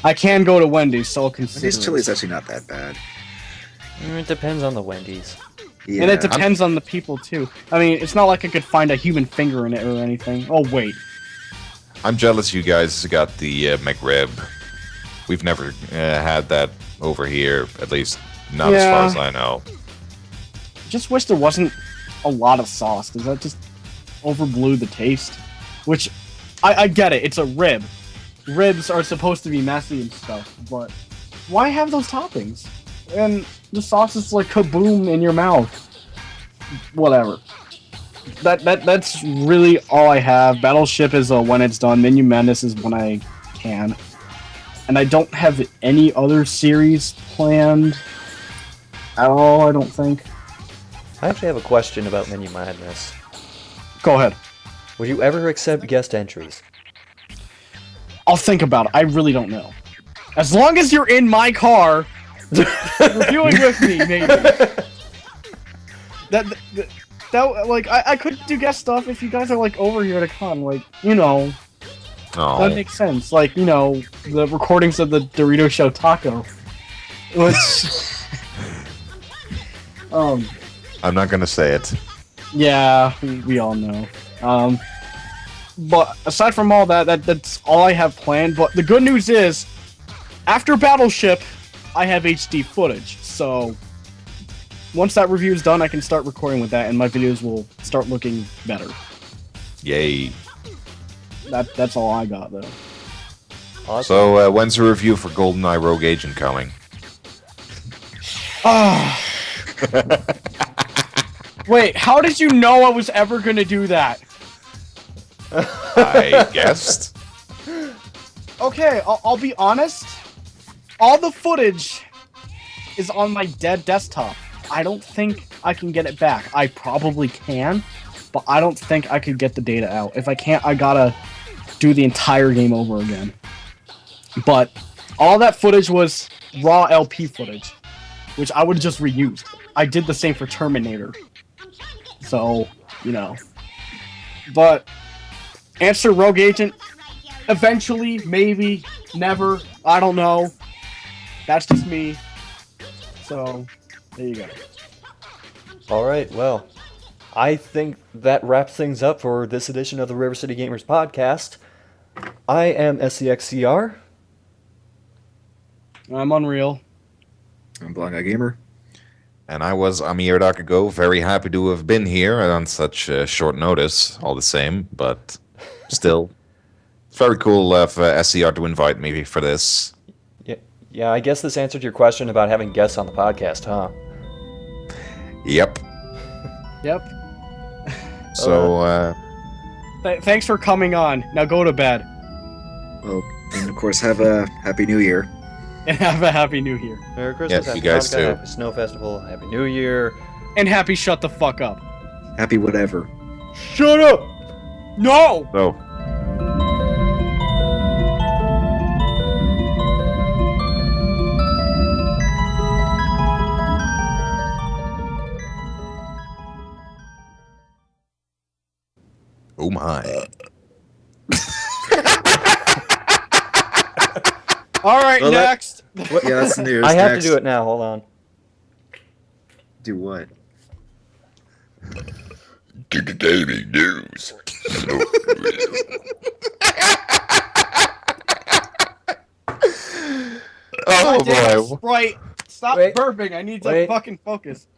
I can go to Wendy's, so I'll consider This it. chili is actually not that bad. It depends on the Wendy's. Yeah. And it depends on the people, too. I mean, it's not like I could find a human finger in it or anything. Oh, wait. I'm jealous you guys got the McRib. We've never had that over here, at least not as far as I know. Just wish there wasn't a lot of sauce, because that just overblew the taste. Which, I get it, it's a rib. Ribs are supposed to be messy and stuff, but why have those toppings? And the sauce is like kaboom in your mouth. Whatever. That's really all I have. Battleship is when it's done. Menu Madness is when I can. And I don't have any other series planned at all, I don't think. I actually have a question about Menu Madness. Go ahead. Would you ever accept guest entries? I'll think about it. I really don't know. As long as you're in my car, reviewing with me, maybe. I could do guest stuff if you guys are, over here to con. That makes sense. The recordings of the Dorito Show Taco. Which... I'm not gonna say it. Yeah, we all know. But aside from all that's all I have planned. But the good news is, after Battleship, I have HD footage. So once that review is done, I can start recording with that, and my videos will start looking better. Yay. That's all I got, though. Awesome. So, when's the review for GoldenEye Rogue Agent coming? Ah. Wait, how did you know I was ever gonna do that? I guessed. Okay, I'll be honest. All the footage is on my dead desktop. I don't think I can get it back. I probably can, but I don't think I could get the data out. If I can't, I gotta do the entire game over again. But all that footage was raw LP footage, which I would have just reused. I did the same for Terminator. So, you know. But answer Rogue Agent, eventually, maybe, never, I don't know. That's just me. So, there you go. All right, well, I think that wraps things up for this edition of the River City Gamers Podcast. I am SCXCR. I'm Unreal. I'm Blanca Gamer. And I was Amayirot Akago, very happy to have been here on such short notice, all the same, but still, it's very cool for SCR to invite me for this. Yeah, I guess this answered your question about having guests on the podcast, huh? Yep. Yep. So, Thanks for coming on. Now go to bed. Well, and of course, have a Happy New Year. And have a Happy New Year. Merry Christmas, Yes, Happy you guys Hanukkah, too. Happy Snow Festival, Happy New Year. And happy shut the fuck up. Happy whatever. Shut up! No! so. Oh my. Alright, Well, next! Yeah, that's the news. I have Next. to do it now, hold on. Do what? Gaming news. Oh Damn it, boy. Sprite! Stop Wait. burping, I need to Wait. fucking focus.